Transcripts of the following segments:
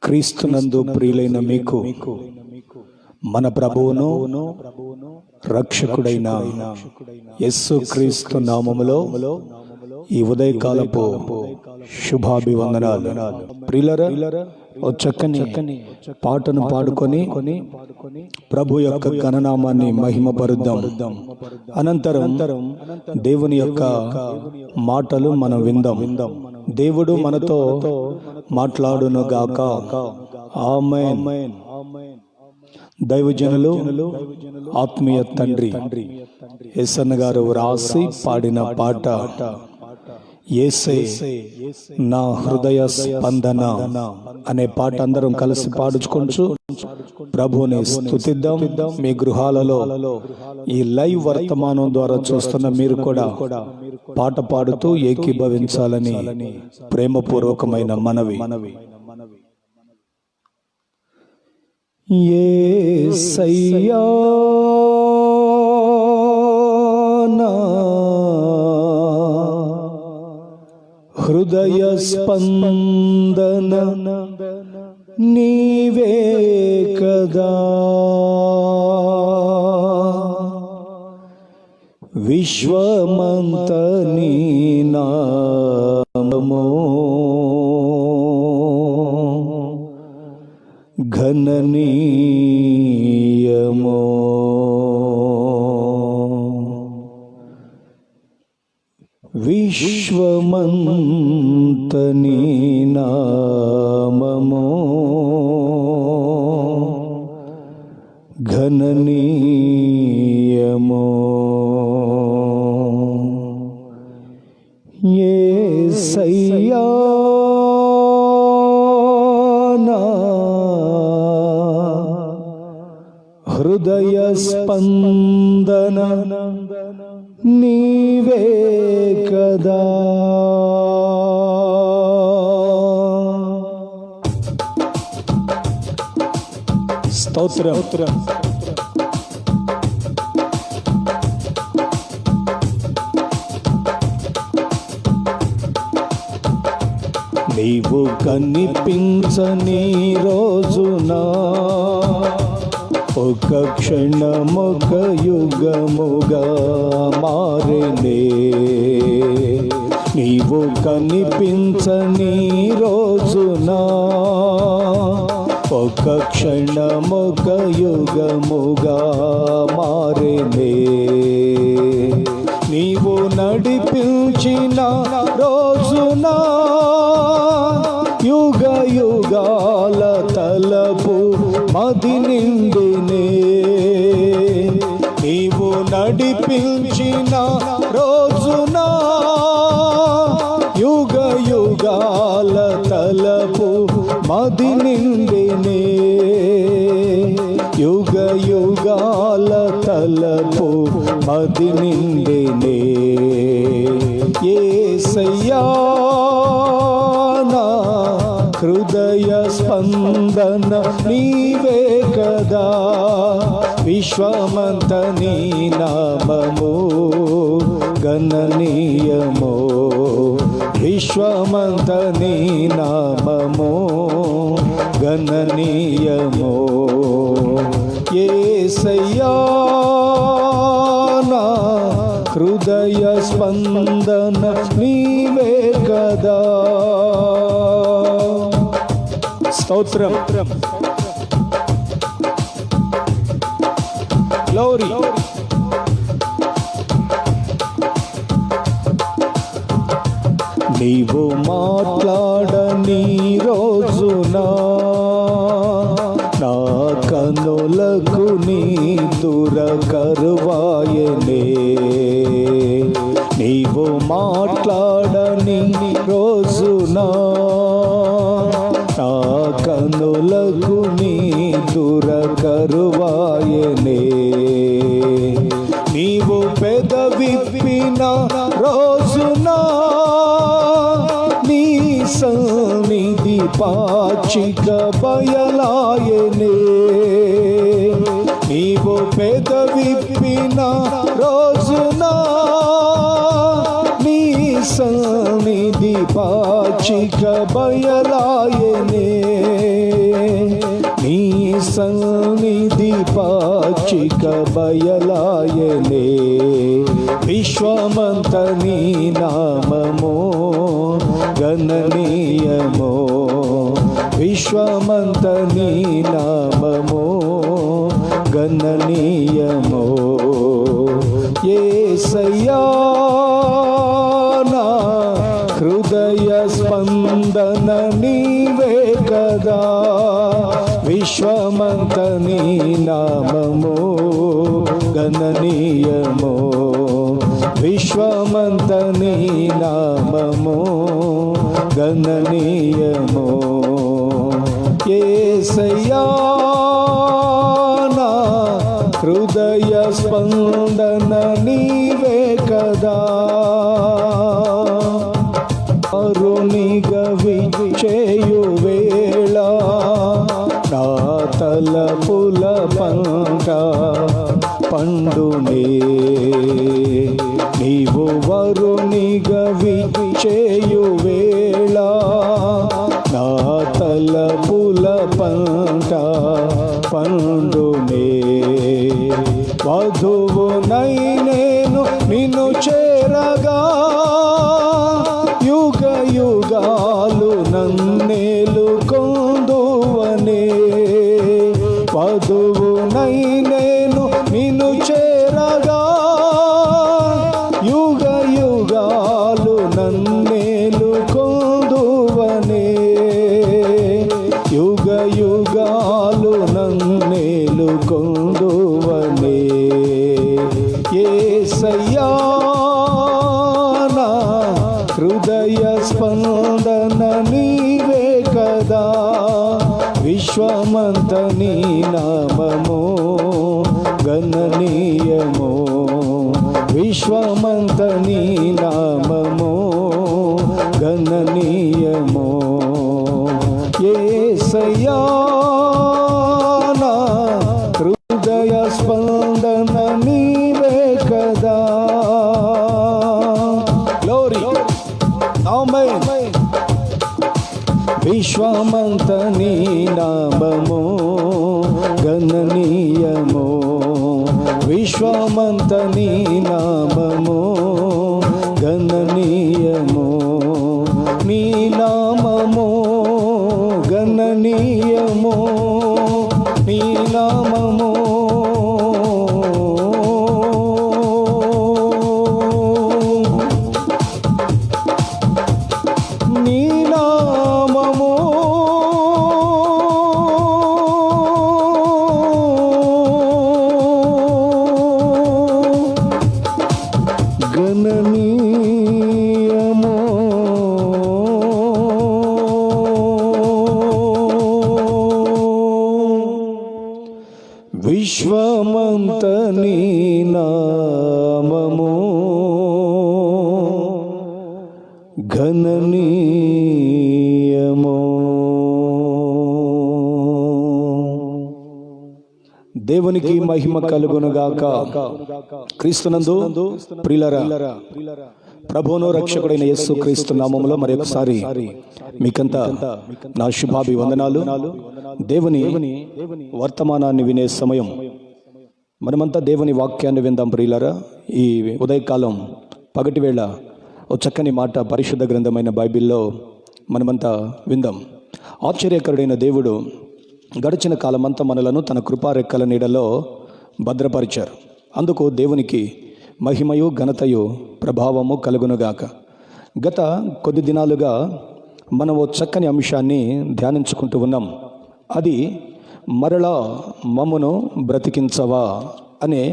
క్రీస్తునందు ప్రియులైన మీకు మన ప్రభువును రక్షకుడైన యేసు క్రీస్తు నామములో ఈ ఉదయకాలపు శుభాభివందనాలు. ప్రియులారా, ఓ చక్కని పాటను పాడుకొని ప్రభు యొక్క ఘననామాన్ని మహిమపరుద్దాం. అనంతరం దేవుని యొక్క మాటలు మనం విందాం. దేవుడు మనతో మాట్లాడును గాక. ఆమేన్. దైవజనులు ఆత్మీయ తండ్రి యేసన్న గారు రాసి పాడిన పాట యేసే నా హృదయ స్పందన అనే పాట అందరం కలిసి పాడుచుకొంచు ప్రభువుని స్తుతిద్దాం. మీ గృహాలలో ఈ లైవ్ వర్తమానం ద్వారా చూస్తున్న మీరు కూడా పాట పాడుతూ ఏకీభవించాలని ప్రేమపూర్వకమైన మనవి. యేసయ్యా నా హృదయ స్పందన నీవే కదా, విశ్వమంత నీ నామము ఘననీయమో. విశ్వమంత నీ నామము ఘననీయమో. యేసయ్యా నా హృదయ స్పందన నీవే కదా, స్తోత్రం. నీవు కనిపించని రోజునా ఒక క్షణమొక యుగముగా మారెనే. నీవు కనిపించని రోజునా ఒక క్షణమొక యుగముగా మారెనే. నీవు నడిపించిన రోజునా యుగ యుగాల తలపు మది నిండినే. నీవు నడిపించిన రోజునా యుగ యుగాల తలపు మది నిండినే. యుగ యుగాల తలపు మది నిండినే. యేసయ్యా నా హృదయ స్పందన నీవే కదా, విశ్వమంత నీ నామము ఘననీయమో. విశ్వమంత నీ నామము ఘననీయమో. యేసయ్యా నా హృదయ స్పందన నీవే కదా. స్తోత్రం. గ్లోరీ. నీవు మాట్లాడని రోజునా నా కనులకు నీ దురకరువాయనే. నీవు మాట్లాడని రోజునా నా కనులకు నీ దురకరువాయనే. నీవు పెదవిప్పిన రోజునా నీ సన్నిధి పాచిక బయలాయనే. నీవు పెదవిప్పిన రోజునా నీ సన్నిధి పాచిక బయలాయనే, నీ సన్నిధి పాచిక బయలాయనే. విశ్వమంత నీ నామము గణనీయమో, విశ్వమంత నీ నామము గణనీయమో. యేసయ్యా నా హృదయ స్పందన నీవే కదా, విశ్వమంత నీ నామము గణనీయమో, విశ్వమంత నీ నామము గణనీయమో. యేసయ్యా నా హృదయ స్పందన నీవే కదా, అరునిగా విచ్చేయు వేళ నా తలపుల పంట పండునే. నీవు వరునిగా విచ్చేయు వేళ నా తలపుల పంట పండునే. వధువునై నేను నిన్ను చేరగా, యుగ యుగాలు నన్నేలు కొందువనే. వధువునై నేను నిన్ను చేరగా, యుగ యుగాలు నన్నేలు కొందువనే, యుగ యుగాలు నన్నేలు కొందువనే. యేసయ్యా నా హృదయ స్పందన నీవే కదా, విశ్వమంత నీ నామము గణనీయమో, విశ్వమంత నీ నామము గణనీయమో. యేసయ్యా నా హృదయ స్పందన నీవే కదా. గ్లోరీ, ఆమేన్. విశ్వమంత నీ నామము గణనీయమో, విశ్వమంత నీ నామము గణనీయమో. నీ నామము గణనీయమో, నీ నామము నీ నామము గణనీయమో. విశ్వమంత నీ నామము గణనీయమో. దేవునికి మహిమ కలుగునుగాక. క్రీస్తునందు ప్రియులారా, ప్రభువును రక్షకుడైన యేసు క్రీస్తు నామములో మరొకసారి మీకంతా నా శుభాభివందనాలు. దేవుని వర్తమానాన్ని వినే సమయం, మనమంతా దేవుని వాక్యాన్ని విందాం ప్రియులారా. ఈ ఉదయకాలం పగటి వేళ ఓ చక్కని మాట పరిశుద్ధ గ్రంథమైన బైబిల్లో మనమంతా విందాం. ఆశ్చర్యకరుడైన దేవుడు గడిచిన కాలమంతా మనలను తన కృపారెక్కల నీడలో భద్రపరిచారు. అందుకు దేవునికి మహిమయు ఘనతయు ప్రభావము కలుగునుగాక. గత కొద్ది దినాలుగా మనం ఓ చక్కని అంశాన్ని ధ్యానించుకుంటూ ఉన్నాం. అది మరలా మమ్మును బ్రతికించవా అనే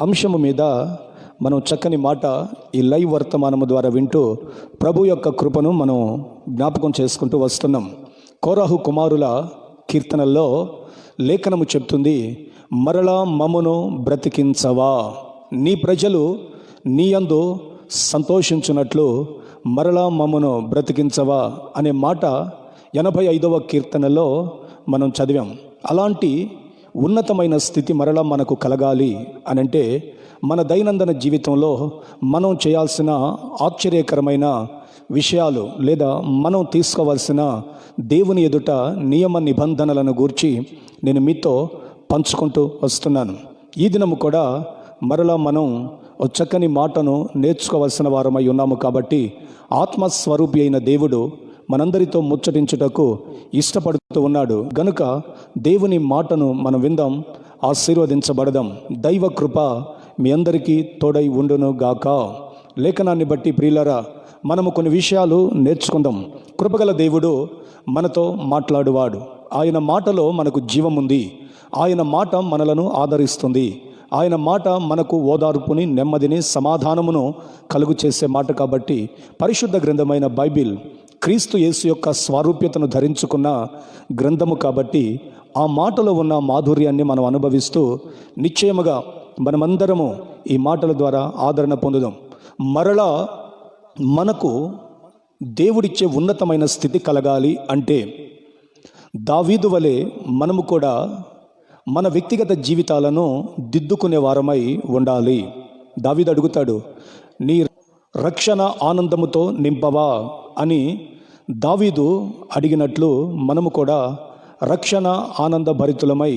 అంశము మీద మనం చక్కని మాట ఈ లైవ్ వర్తమానము ద్వారా వింటూ ప్రభు యొక్క కృపను మనం జ్ఞాపకం చేసుకుంటూ వస్తున్నాం. కోరాహు కుమారుల కీర్తనల్లో లేఖనము చెప్తుంది, మరలా మమ్మును బ్రతికించవా, నీ ప్రజలు నీ యందు సంతోషించున్నట్లు మరలా మమ్మును బ్రతికించవా అనే మాట 85వ కీర్తనలో మనం చదివాం. అలాంటి ఉన్నతమైన స్థితి మరలా మనకు కలగాలి అనంటే మన దైనందిన జీవితంలో మనం చేయాల్సిన ఆశ్చర్యకరమైన విషయాలు లేదా మనం తీసుకోవాల్సిన దేవుని ఎదుట నియమ నిబంధనలను గూర్చి నేను మీతో పంచుకుంటూ వస్తున్నాను. ఈ దినము కూడా మరలా మనం ఒక చక్కని మాటను నేర్చుకోవాల్సిన వారమై ఉన్నాము. కాబట్టి ఆత్మస్వరూపి అయిన దేవుడు మనందరితో ముచ్చటించుటకు ఇష్టపడుతూ ఉన్నాడు గనుక దేవుని మాటను మనం విందాం, ఆశీర్వదించబడదాం. దైవ కృప మీ అందరికీ తోడై ఉండును గాక. లేఖనాన్ని బట్టి ప్రియులారా, మనము కొన్ని విషయాలు నేర్చుకుందాం. కృపగల దేవుడు మనతో మాట్లాడువాడు. ఆయన మాటలో మనకు జీవముంది. ఆయన మాట మనలను ఆదరిస్తుంది. ఆయన మాట మనకు ఓదార్పుని, నెమ్మదిని, సమాధానమును కలుగు చేసే మాట. కాబట్టి పరిశుద్ధ గ్రంథమైన బైబిల్ క్రీస్తు యేసు యొక్క స్వారూప్యతను ధరించుకున్న గ్రంథము. కాబట్టి ఆ మాటలో ఉన్న మాధుర్యాన్ని మనం అనుభవిస్తూ నిశ్చయముగా మనమందరము ఈ మాటల ద్వారా ఆదరణ పొందుదాం. మరలా మనకు దేవుడిచ్చే ఉన్నతమైన స్థితి కలగాలి అంటే దావీదు వలె మనము కూడా మన వ్యక్తిగత జీవితాలను దిద్దుకునే వారమై ఉండాలి. దావీదు అడుగుతాడు, నీ రక్షణ ఆనందముతో నింపవా అని దావీదు అడిగినట్లు మనము కూడా రక్షణ ఆనంద భరితులమై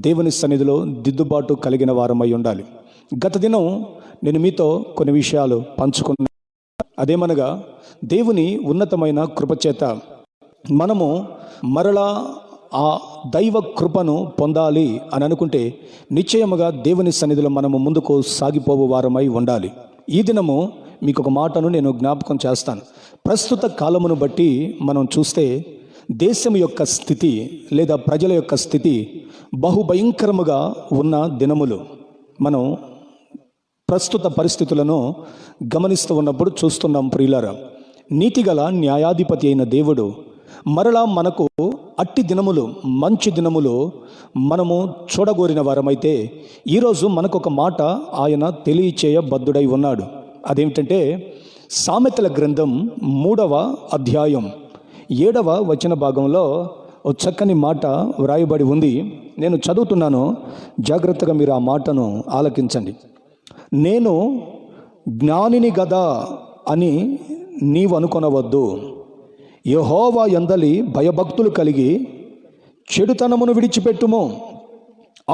దేవుని సన్నిధిలో దిద్దుబాటు కలిగిన వారమై ఉండాలి. గత దినం నేను మీతో కొన్ని విషయాలు పంచుకున్నాను. అదేమనగా దేవుని ఉన్నతమైన కృపచేత మనము మరలా ఆ దైవ కృపను పొందాలి అని అనుకుంటే నిశ్చయముగా దేవుని సన్నిధిలో మనము ముందుకు సాగిపోవు వారమై ఉండాలి. ఈ దినము మీకు ఒక మాటను నేను జ్ఞాపకం చేస్తాను. ప్రస్తుత కాలమును బట్టి మనం చూస్తే దేశం యొక్క స్థితి లేదా ప్రజల యొక్క స్థితి బహుభయంకరముగా ఉన్న దినములు. మనం ప్రస్తుత పరిస్థితులను గమనిస్తూ ఉన్నప్పుడు చూస్తున్నాం. ప్రియులారా, నీతిగల న్యాయాధిపతి అయిన దేవుడు మరలా మనకు అట్టి దినములు, మంచి దినములు మనము చూడగోరిన వారమైతే ఈరోజు మనకు ఒక మాట ఆయన తెలియచేయబద్ధుడై ఉన్నాడు. అదేమిటంటే సామెతల గ్రంథం 3వ అధ్యాయం 7వ వచన భాగంలో ఒక చక్కని మాట వ్రాయబడి ఉంది. నేను చదువుతున్నాను, జాగ్రత్తగా మీరు ఆ మాటను ఆలకించండి. నేను జ్ఞానిని గదా అని నీవు అనుకొనవద్దు. యెహోవా యందలి భయభక్తులు కలిగి చెడుతనమును విడిచిపెట్టుము.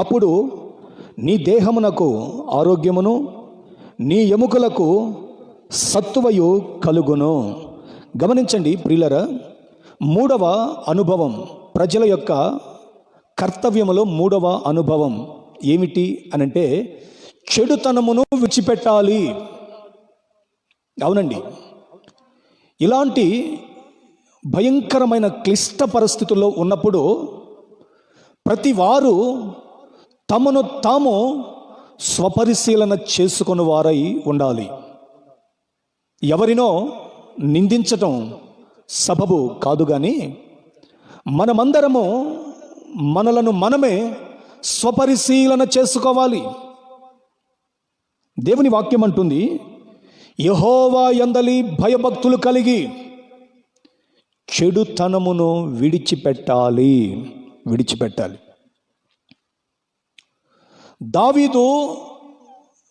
అప్పుడు నీ దేహమునకు ఆరోగ్యమును, నీ ఎముకలకు సత్తువయు కలుగును. గమనించండి ప్రియులరా, 3వ అనుభవం, ప్రజల యొక్క కర్తవ్యములో 3వ అనుభవం ఏమిటి అనంటే చెడుతనమును విడిచిపెట్టాలి. అవునండి, ఇలాంటి భయంకరమైన క్లిష్ట పరిస్థితుల్లో ఉన్నప్పుడు ప్రతి వారు తమను తాము స్వపరిశీలన చేసుకుని వారై ఉండాలి. ఎవరినో నిందించటం సబబు కాదు, కానీ మనమందరము మనలను మనమే స్వపరిశీలన చేసుకోవాలి. దేవుని వాక్యం అంటుంది, యెహోవా యందలి భయభక్తులు కలిగి చెడుతనమును విడిచిపెట్టాలి. దావీదు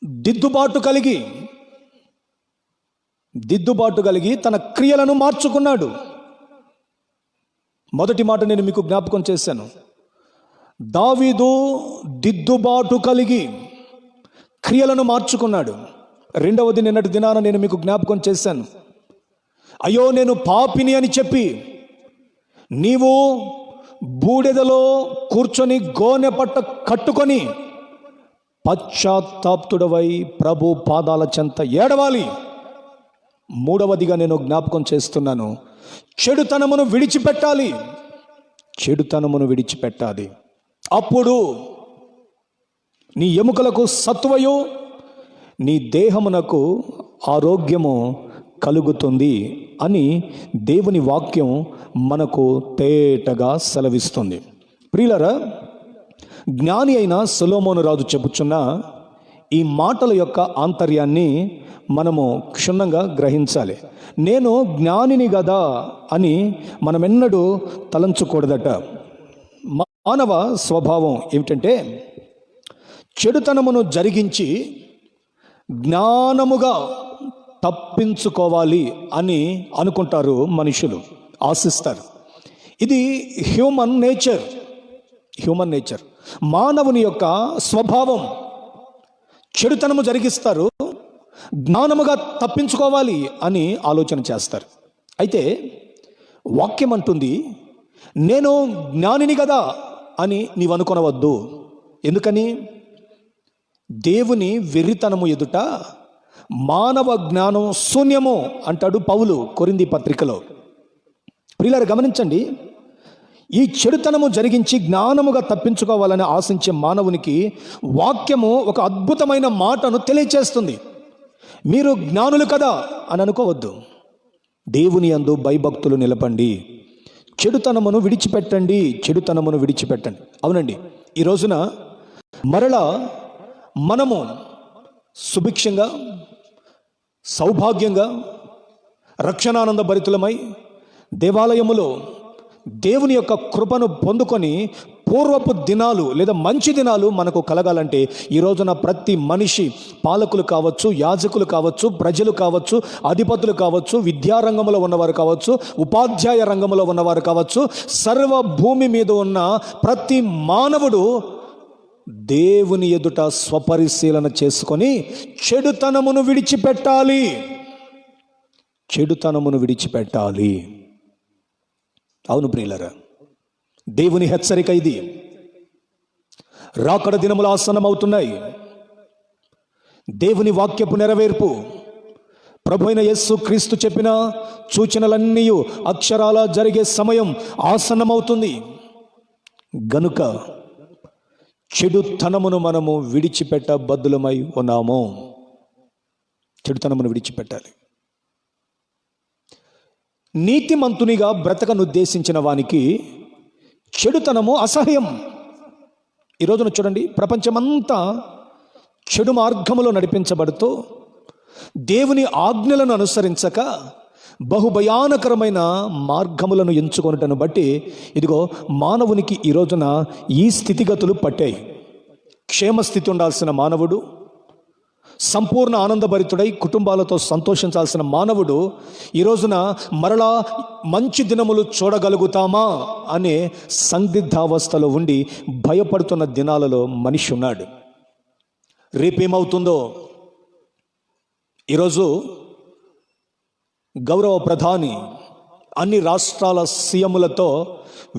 దిద్దుబాటు కలిగి తన క్రియలను మార్చుకున్నాడు. మొదటి మాట నేను మీకు జ్ఞాపకం చేశాను. దావీదు దిద్దుబాటు కలిగి క్రియలను మార్చుకున్నాడు. రెండవది, నిన్నటి దినాన నేను మీకు జ్ఞాపకం చేశాను. అయ్యో నేను పాపిని అని చెప్పి నీవు బూడిదలో కూర్చొని గోనె పట్ట కట్టుకొని పశ్చాత్తాప్తుడవై ప్రభు పాదాల చెంత ఏడవాలి. మూడవదిగా నేను జ్ఞాపకం చేస్తున్నాను, చెడుతనమును విడిచిపెట్టాలి. అప్పుడు నీ ఎముకలకు సత్వయు, నీ దేహమునకు ఆరోగ్యము కలుగుతుంది అని దేవుని వాక్యం మనకు తేటగా సెలవిస్తుంది. ప్రియులారా, జ్ఞాని అయిన సొలొమోను రాజు చెప్పుచున్న ఈ మాటల యొక్క ఆంతర్యాన్ని మనము క్షుణ్ణంగా గ్రహించాలి. నేను జ్ఞానిని గదా అని మనమెన్నడూ తలంచకూడదట. మానవ స్వభావం ఏమిటంటే చెడుతనమును జరిగించి జ్ఞానముగా తప్పించుకోవాలి అని అనుకుంటారు మనుషులు, ఆశిస్తారు. ఇది హ్యూమన్ నేచర్, మానవుని యొక్క స్వభావం. చెడుతనము జరిగిస్తారు, జ్ఞానముగా తప్పించుకోవాలి అని ఆలోచన చేస్తారు. అయితే వాక్యం అంటుంది, నేను జ్ఞానిని కదా అని నీవు అనుకొనవద్దు. ఎందుకని? దేవుని వెర్రితనము ఎదుట మానవ జ్ఞానం శూన్యము అంటాడు పౌలు కొరింథీ పత్రికలో. ప్రియులారా గమనించండి, ఈ చెడుతనము జరిగించి జ్ఞానముగా తప్పించుకోవాలని ఆశించే మానవునికి వాక్యము ఒక అద్భుతమైన మాటను తెలియచేస్తుంది. మీరు జ్ఞానులు కదా అని అనుకోవద్దు. దేవుని యందు భయభక్తులు నిలపండి, చెడుతనమును విడిచిపెట్టండి. అవునండి, ఈ రోజున మరలా మనము సుభిక్షంగా, సౌభాగ్యంగా, రక్షణానంద భరితులమై దేవాలయములో దేవుని యొక్క కృపను పొందుకొని పూర్వపు దినాలు లేదా మంచి దినాలు మనకు కలగాలంటే ఈ రోజున ప్రతి మనిషి, పాలకులు కావచ్చు, యాజకులు కావచ్చు, ప్రజలు కావచ్చు, అధిపతులు కావచ్చు, విద్యారంగంలో ఉన్నవారు కావచ్చు, ఉపాధ్యాయ రంగంలో ఉన్నవారు కావచ్చు, సర్వ భూమి మీద ఉన్న ప్రతి మానవుడు దేవుని ఎదుట స్వపరిశీలన చేసుకొని చెడుతనమును విడిచిపెట్టాలి. అవును ప్రియులారా, దేవుని హెచ్చరిక ఇది. రాకడ దినములు ఆసన్నమవుతున్నాయి. దేవుని వాక్యపు నెరవేర్పు, ప్రభు అయిన యేసు క్రీస్తు చెప్పిన సూచనలన్నీ అక్షరాల జరిగే సమయం ఆసన్నమవుతుంది. గనుక చెడుతనమును మనము విడిచిపెట్టబద్దులమై ఉన్నాము. చెడుతనమును విడిచిపెట్టాలి. నీతిమంతునిగా బ్రతకనుద్దేశించిన వానికి చెడుతనము అసహ్యం. ఈ రోజున చూడండి, ప్రపంచమంతా చెడు మార్గములో నడిపించబడుతూ దేవుని ఆజ్ఞలను అనుసరించక బహుభయానకరమైన మార్గములను ఎంచుకొనుటను బట్టి ఇదిగో మానవునికి ఈ రోజున ఈ స్థితిగతులు పట్టాయి. క్షేమస్థితి ఉండాల్సిన మానవుడు, సంపూర్ణ ఆనందభరితుడై కుటుంబాలతో సంతోషించాల్సిన మానవుడు ఈ రోజున మరలా మంచి దినములు చూడగలుగుతామా అనే సందిగ్ధావస్థలో ఉండి భయపడుతున్న దినాలలో మనిషి ఉన్నాడు. రేపేమవుతుందో. ఈరోజు గౌరవ ప్రధాని అన్ని రాష్ట్రాల సీఎంలతో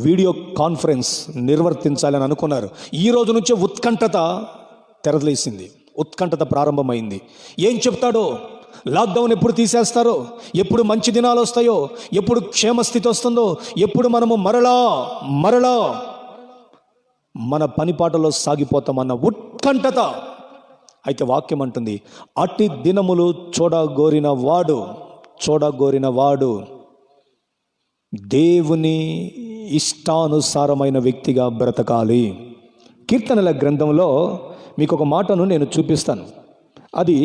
వీడియో కాన్ఫరెన్స్ నిర్వర్తించాలని అనుకున్నారు. ఈ రోజు నుంచే ఉత్కంఠత తెరలేసింది, ఉత్కంఠత ప్రారంభమైంది. ఏం చెప్తాడో, లాక్డౌన్ ఎప్పుడు తీసేస్తారో, ఎప్పుడు మంచి దినాలు వస్తాయో, ఎప్పుడు క్షేమస్థితి వస్తుందో, ఎప్పుడు మనము మరలా మన పనిపాటలో సాగిపోతామన్న ఉత్కంఠత. అయితే వాక్యం అంటుంది, అట్టి దినములు చూడగోరిన వాడు దేవుని ఇష్టానుసారమైన వ్యక్తిగా బ్రతకాలి. కీర్తనల గ్రంథంలో మీకు ఒక మాటను నేను చూపిస్తాను. అది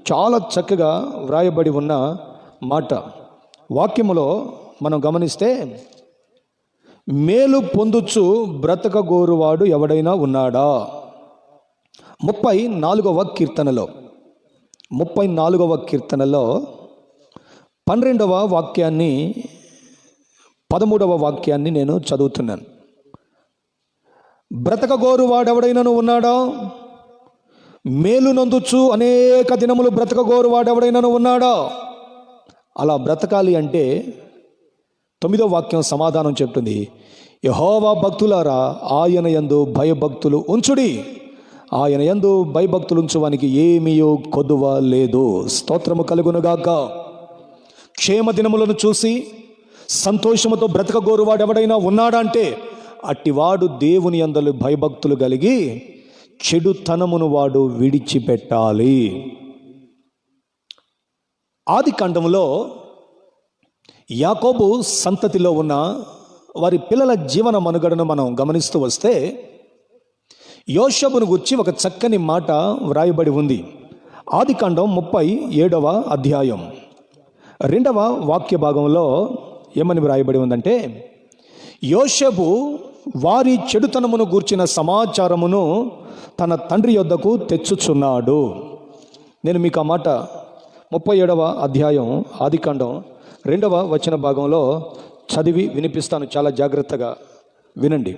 చాలా చక్కగా వ్రాయబడి ఉన్న మాట. వాక్యములో మనం గమనిస్తే, మేలు పొందుచు బ్రతకగోరువాడు ఎవడైనా ఉన్నాడా? 34వ కీర్తనలో 12వ వాక్యాన్ని 13వ వాక్యాన్ని నేను చదువుతున్నాను. బ్రతకగోరువాడెవడైనాను ఉన్నాడా? మేలు నొందుచు అనేక దినములు బ్రతకగోరువాడెవడైనాను ఉన్నాడా? అలా బ్రతకాలి అంటే 9వ వాక్యం సమాధానం చెప్తుంది, యెహోవా భక్తులారా ఆయన యందు భయభక్తులు ఉంచుడి. ఆయన యందు భయభక్తులు ఉంచువానికి ఏమీయో కొదువ లేదు. స్తోత్రము కలుగునుగాక. క్షేమ దినములను చూసి సంతోషముతో బ్రతకగోరువాడు ఎవడైనా ఉన్నాడా అంటే అట్టివాడు దేవుని యందు భయభక్తులు కలిగి చెడుతనమును వాడు విడిచిపెట్టాలి. ఆది కాండములో యాకోబు సంతతిలో ఉన్న వారి పిల్లల జీవన మనుగడను మనం గమనిస్తూ వస్తే యోషేపును గురించి ఒక చక్కని మాట వ్రాయబడి ఉంది. ఆది కాండం 37వ అధ్యాయం 2వ వాక్య భాగంలో ఏమని వ్రాయబడి ఉందంటే, యోషేపు వారి చెడుతనమును గూర్చిన సమాచారమును తన తండ్రి యొద్దకు తెచ్చుచున్నాడు. నేను మీకు ఆ మాట 37వ అధ్యాయం ఆదికాండం 2వ వచన భాగంలో చదివి వినిపిస్తాను, చాలా జాగ్రత్తగా వినండి.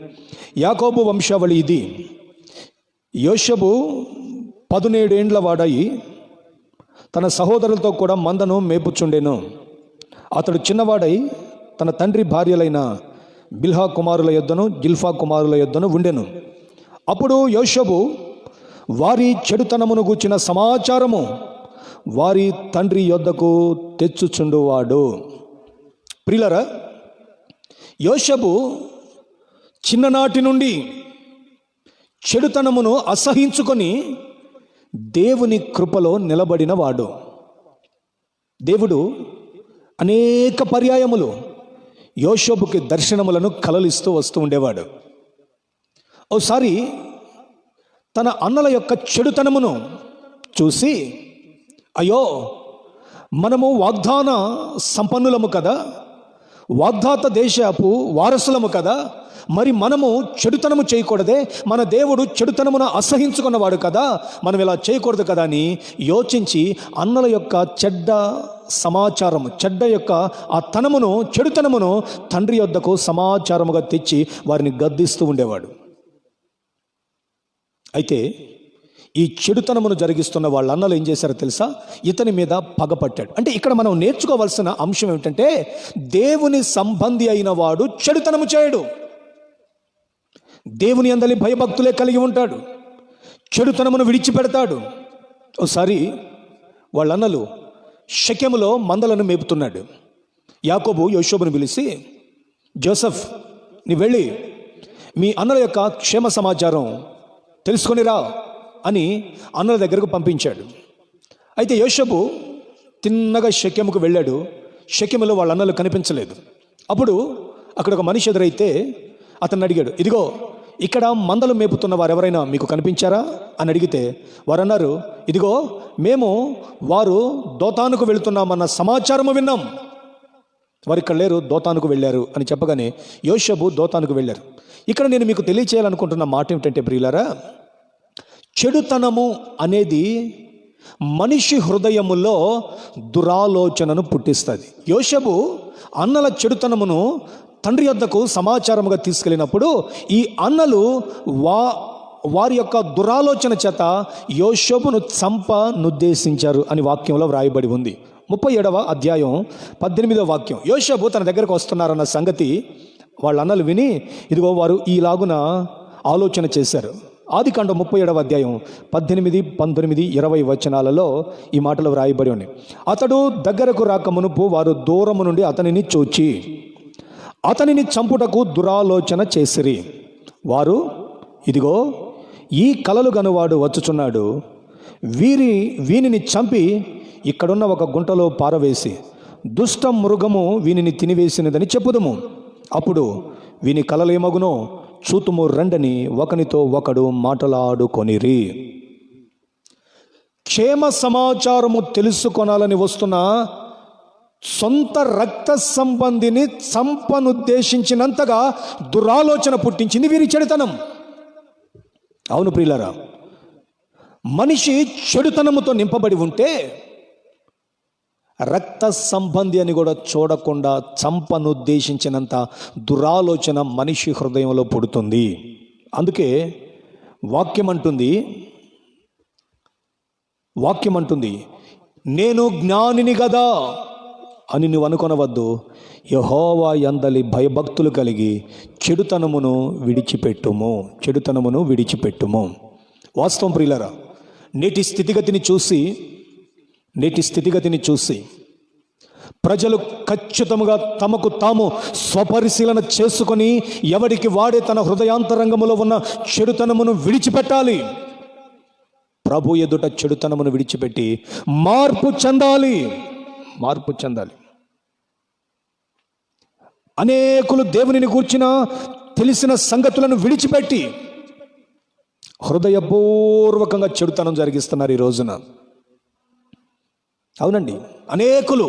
యాకోబు వంశావళి ఇది. యోషబు 17 ఏండ్ల వాడయి తన సహోదరులతో కూడా మందను మేపుచుండెను. అతడు చిన్నవాడై తన తండ్రి భార్యలైన బిల్హా కుమారుల యొద్దను జిల్ఫా కుమారుల యొద్దను ఉండెను. అప్పుడు యోషబు వారి చెడుతనమును గూర్చిన సమాచారము వారి తండ్రి యొద్దకు తెచ్చుచుండువాడు. ప్రియులారా, యోషబు చిన్ననాటి నుండి చెడుతనమును అసహించుకొని దేవుని కృపలో నిలబడిన వాడు. దేవుడు అనేక పర్యాయములు యోషబుకి దర్శనములను కలలిస్తూ వస్తూ ఉండేవాడు. ఓసారి తన అన్నల యొక్క చెడుతనమును చూసి, అయ్యో మనము వాగ్దాన సంపన్నులము కదా, వాగ్దాత దేశపు వారసులము కదా, మరి మనము చెడుతనము చేయకూడదే, మన దేవుడు చెడుతనమును అసహించుకున్నవాడు కదా, మనం ఇలా చేయకూడదు కదా అని యోచించి అన్నల యొక్క చెడ్డ సమాచారము, చెడ్డ యొక్క ఆ తనమును, చెడుతనమును తండ్రి యొద్దకు సమాచారముగా తెచ్చి వారిని గద్దిస్తూ ఉండేవాడు. అయితే ఈ చెడుతనమును జరిగిస్తున్న వాళ్ళ అన్నలు ఏం చేశారో తెలుసా? ఇతని మీద పగపట్టాడు. అంటే ఇక్కడ మనం నేర్చుకోవాల్సిన అంశం ఏమిటంటే, దేవుని సంబంధి అయిన వాడు చెడుతనము చేయడు. దేవుని యందలి భయభక్తులే కలిగి ఉంటాడు, చెడుతనమును విడిచిపెడతాడు. ఒకసారి వాళ్ళ అన్నలు షెకెములో మందలను మేపుతున్నాడు. యాకోబు యోషబును పిలిచి, జోసెఫ్ నీ వెళ్ళి మీ అన్నల యొక్క క్షేమ సమాచారం తెలుసుకొనిరా అని అన్నల దగ్గరకు పంపించాడు. అయితే యోషబు తిన్నగా షెకెముకు వెళ్ళాడు. షెకెములో వాళ్ళ అన్నలు కనిపించలేదు. అప్పుడు అక్కడ ఒక మనిషి ఎదురైతే అతన్ని అడిగాడు, ఇదిగో ఇక్కడ మందలు మేపుతున్న వారు ఎవరైనా మీకు కనిపించారా అని అడిగితే వారు అన్నారు, ఇదిగో మేము వారు దోతానుకు వెళుతున్నామన్న సమాచారము విన్నాం, వారు ఇక్కడ లేరు, దోతానుకు వెళ్ళారు అని చెప్పగానే యోషబు దోతానుకు వెళ్ళారు. ఇక్కడ నేను మీకు తెలియచేయాలనుకుంటున్న మాట ఏమిటంటే, ప్రియులారా, చెడుతనము అనేది మనిషి హృదయములో దురాలోచనను పుట్టిస్తుంది. యోషబు అన్నల చెడుతనమును తండ్రి యొద్దకు సమాచారముగా తీసుకెళ్ళినప్పుడు ఈ అన్నలు వారి యొక్క దురాలోచన చేత యోషబును చంపనుద్దేశించారు అని వాక్యంలో వ్రాయబడి ఉంది. 37వ అధ్యాయం 18వ వాక్యం. యోషబు తన దగ్గరకు వస్తున్నారన్న సంగతి వాళ్ళ అన్నలు విని, ఇదిగో వారు ఈలాగున ఆలోచన చేశారు. ఆదికాండం 37వ అధ్యాయం 18, 19, 20 వచనాలలో ఈ మాటలు వ్రాయబడి ఉన్నాయి. అతడు దగ్గరకు రాక మునుపు వారు దూరము నుండి అతనిని చూచి అతనిని చంపుటకు దురాలోచన చేసిరి. వారు, ఇదిగో ఈ కలలు గనువాడు వచ్చుచున్నాడు, వీనిని చంపి ఇక్కడున్న ఒక గుంటలో పారవేసి దుష్ట మృగము వీనిని తినివేసినదని చెప్పుదుము. అప్పుడు వీని కలలేమగునో చూతుము రండని ఒకనితో ఒకడు మాటలాడుకొనిరి. క్షేమ సమాచారము తెలుసుకొనాలని వస్తున్న సొంత రక్త సంబంధిని చంపనుద్దేశించినంతగా దురాలోచన పుట్టించింది వీరి చెడుతనం. అవును ప్రియులారా, మనిషి చెడుతనముతో నింపబడి ఉంటే రక్త సంబంధి అని కూడా చూడకుండా చంపనుద్దేశించినంత దురాలోచన మనిషి హృదయంలో పుడుతుంది. అందుకే వాక్యం అంటుంది, నేను జ్ఞానిని కదా అని నువ్వు అనుకొనవద్దు, యెహోవా యందలి భయభక్తులు కలిగి చెడుతనమును విడిచిపెట్టుము. వాస్తవం ప్రియులారా, నేటి స్థితిగతిని చూసి ప్రజలు ఖచ్చితముగా తమకు తాము స్వపరిశీలన చేసుకొని ఎవడికి వాడే తన హృదయాంతరంగములో ఉన్న చెడుతనమును విడిచిపెట్టాలి. ప్రభు ఎదుట చెడుతనమును విడిచిపెట్టి మార్పు చెందాలి. అనేకులు దేవునిని గూర్చిన తెలిసిన సంగతులను విడిచిపెట్టి హృదయపూర్వకంగా చెడుతనం జరిగిస్తున్నారు ఈ రోజున. అవునండి, అనేకులు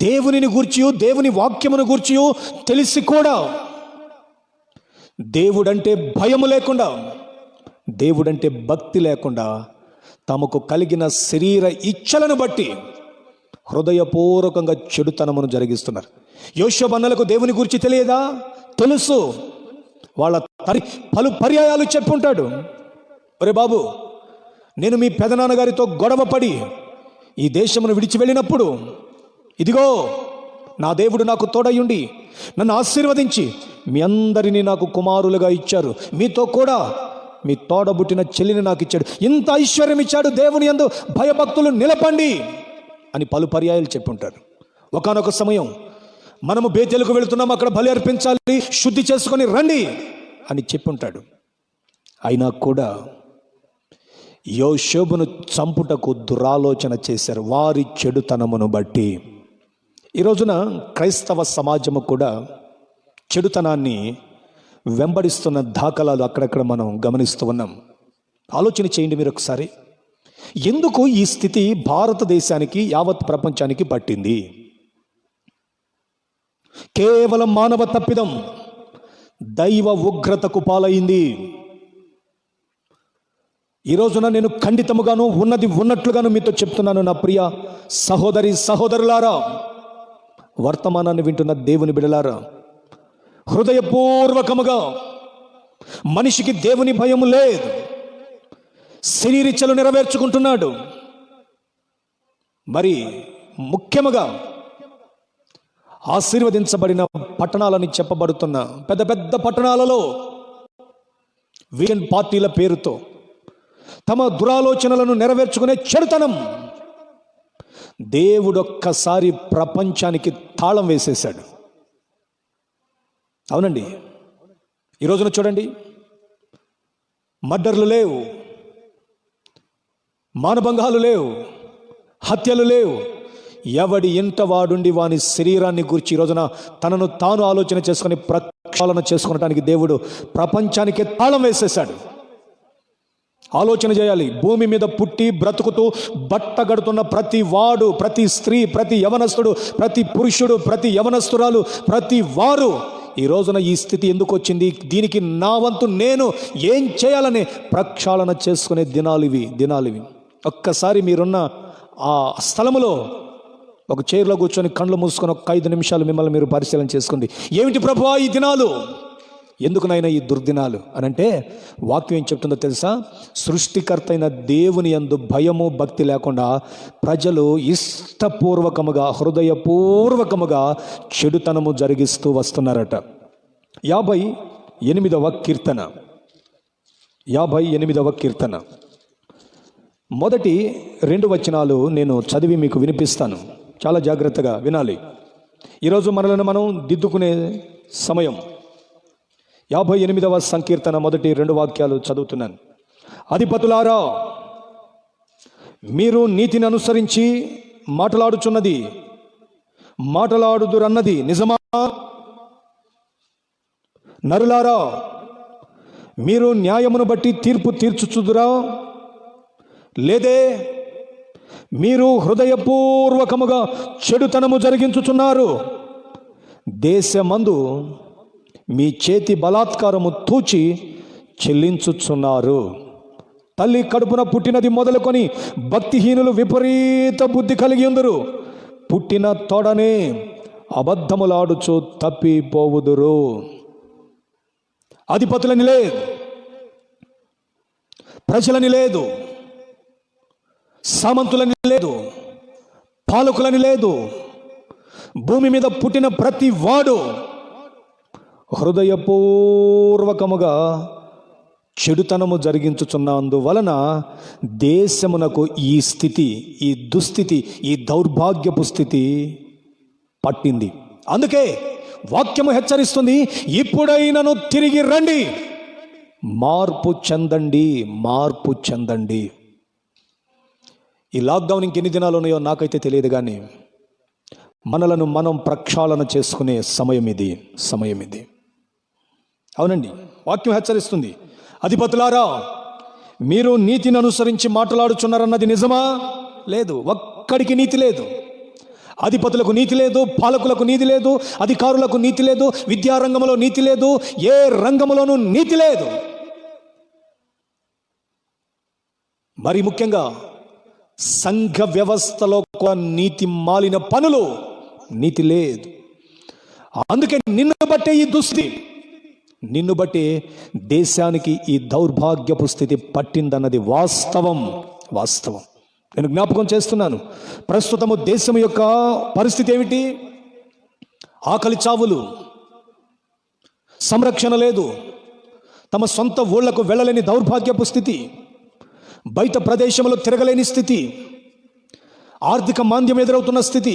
దేవునిని గూర్చియు దేవుని వాక్యమును గూర్చియు తెలిసి కూడా దేవుడంటే భయము లేకుండా, దేవుడంటే భక్తి లేకుండా తమకు కలిగిన శరీర ఇచ్చలను బట్టి హృదయపూర్వకంగా చెడుతనమును జరిగిస్తున్నారు. యోషేబు అన్నలకు దేవుని గురించి తెలియదా? తెలుసు. వాళ్ళ పలు పర్యాయాలు చెప్పుంటాడు, ఒరే బాబు, నేను మీ పెదనాన్నగారితో గొడవ పడి ఈ దేశమును విడిచి వెళ్ళినప్పుడు ఇదిగో నా దేవుడు నాకు తోడయుండి నన్ను ఆశీర్వదించి మీ అందరినీ నాకు కుమారులుగా ఇచ్చారు, మీతో కూడా మీ తోడబుట్టిన చెల్లిని నాకు ఇచ్చాడు, ఇంత ఐశ్వర్యం ఇచ్చాడు, దేవుని యందు భయభక్తులు నిలపండి అని పలు పర్యాయాలు చెప్పుంటారు. ఒకానొక సమయం మనము బేతేలుకు వెళుతున్నాం, అక్కడ బలి అర్పించాలి, శుద్ధి చేసుకొని రండి అని చెప్పుంటాడు. అయినా కూడా యోషేబును చంపుటకు దురాలోచన చేశారు వారి చెడుతనమును బట్టి. ఈ రోజున క్రైస్తవ సమాజము కూడా చెడుతనాన్ని వెంబడిస్తున్న దాఖలాలు అక్కడక్కడ మనం గమనిస్తూ ఉన్నాం. ఆలోచన చేయండి మీరు ఒకసారి, ఎందుకు ఈ స్థితి భారతదేశానికి, యావత్ ప్రపంచానికి పట్టింది? కేవలం మానవ తప్పిదం దైవ ఉగ్రతకు పాలైంది. ఈ రోజున నేను ఖండితముగాను ఉన్నది ఉన్నట్లుగాను మీతో చెప్తున్నాను. నా ప్రియ సహోదరి సహోదరులారా, వర్తమానాన్ని వింటున్న దేవుని బిడలారా, హృదయపూర్వకముగా మనిషికి దేవుని భయం లేదు, శరీరిచ్చలు నెరవేర్చుకుంటున్నాడు. మరి ముఖ్యముగా ఆశీర్వదించబడిన పట్టణాలని చెప్పబడుతున్న పెద్ద పెద్ద పట్టణాలలో వీకెండ్ పార్టీల పేరుతో తమ దురాలోచనలను నెరవేర్చుకునే చెడుతనం దేవుడొక్కసారి ప్రపంచానికి తాళం వేసేశాడు. అవునండి, ఈ రోజున చూడండి, మర్డర్లు లేవు, మానభంగాలు లేవు, హత్యలు లేవు. ఎవడి ఇంట వాడుండి వాని శరీరాన్ని గురించి ఈ రోజున తనను తాను ఆలోచన చేసుకుని ప్రక్షాళన చేసుకునడానికి దేవుడు ప్రపంచానికి తాళం వేసేశాడు. ఆలోచన చేయాలి. భూమి మీద పుట్టి బ్రతుకుతూ బట్ట గడుతున్న ప్రతి వాడు, ప్రతి స్త్రీ, ప్రతి యవనస్తుడు, ప్రతి పురుషుడు, ప్రతి యవనస్తురాలు, ప్రతి వారు ఈ రోజున ఈ స్థితి ఎందుకు వచ్చింది, దీనికి నా వంతు నేను ఏం చేయాలని ప్రక్షాళన చేసుకునే దినాలివి. ఒక్కసారి మీరున్న ఆ స్థలములో ఒక చైర్లో కూర్చొని కళ్ళు మూసుకొని ఒక 5 నిమిషాలు మిమ్మల్ని మీరు పరిశీలన చేసుకోండి. ఏమిటి ప్రభువా ఈ దినాలు, ఎందుకునైనా ఈ దుర్దినాలు అని అంటే వాక్యం ఏం చెప్తుందో తెలుసా? సృష్టికర్త అయిన దేవుని యందు భయము భక్తి లేకుండా ప్రజలు ఇష్టపూర్వకముగా, హృదయపూర్వకముగా చెడుతనము జరిగిస్తూ వస్తున్నారట. 58వ కీర్తన మొదటి 2 వచనాలు నేను చదివి మీకు వినిపిస్తాను. చాలా జాగ్రత్తగా వినాలి. ఈరోజు మనలను మనం దిద్దుకునే సమయం. 58వ సంకీర్తన మొదటి 2 వాక్యాలు చదువుతున్నాను. అధిపతులారా, మీరు నీతిని అనుసరించి మాటలాడుదురన్నది నిజమా? నరులారా, మీరు న్యాయమును బట్టి తీర్పు తీర్చుచుదురా? లేదే, మీరు హృదయపూర్వకముగా చెడుతనము జరిగించుచున్నారు. దేశమందు మీ చేతి బలాత్కారము తూచి చెల్లించుచున్నారు. తల్లి కడుపున పుట్టినది మొదలుకొని భక్తిహీనులు విపరీత బుద్ధి కలిగి ఉందరు. పుట్టిన తోడనే అబద్ధములాడుచు తప్పిపోవుదురు. అధిపతులని లేదు, ప్రజలని లేదు, సామంతులని లేదు, పాలకులని లేదు. భూమి మీద పుట్టిన ప్రతి వాడు హృదయపూర్వకముగా చెడుతనము జరిగించుచున్నందువలన దేశమునకు ఈ స్థితి, ఈ దుస్థితి, ఈ దౌర్భాగ్యపు స్థితి పట్టింది. అందుకే వాక్యము హెచ్చరిస్తుంది, ఇప్పుడైనను తిరిగి రండి, మార్పు చెందండి. ఈ లాక్డౌన్ ఇంకెన్ని దినాలు ఉన్నాయో నాకైతే తెలియదు, కానీ మనలను మనం ప్రక్షాళన చేసుకునే సమయం ఇది. అవునండి, వాక్యం హెచ్చరిస్తుంది. అధిపతులారా, మీరు నీతిని అనుసరించి మాట్లాడుచున్నారన్నది నిజమా? లేదు, ఒక్కడికి నీతి లేదు. అధిపతులకు నీతి లేదు, పాలకులకు నీతి లేదు, అధికారులకు నీతి లేదు, విద్యారంగంలో నీతి లేదు, ఏ రంగంలోనూ నీతి లేదు. మరి ముఖ్యంగా సంఘ వ్యవస్థలో కూడా నీతి మాలిన పనులు, నీతి లేదు. అందుకే నిన్ను బట్టే ఈ దుస్థితి, నిన్ను బట్టే దేశానికి ఈ దౌర్భాగ్యపు స్థితి పట్టిందన్నది వాస్తవం. నేను జ్ఞాపకం చేస్తున్నాను. ప్రస్తుతము దేశం యొక్క పరిస్థితి ఏమిటి? ఆకలి చావులు, సంరక్షణ లేదు, తమ సొంత ఊళ్లకు వెళ్ళలేని దౌర్భాగ్యపు స్థితి, బయట ప్రదేశంలో తిరగలేని స్థితి, ఆర్థిక మాంద్యం ఎదురవుతున్న స్థితి,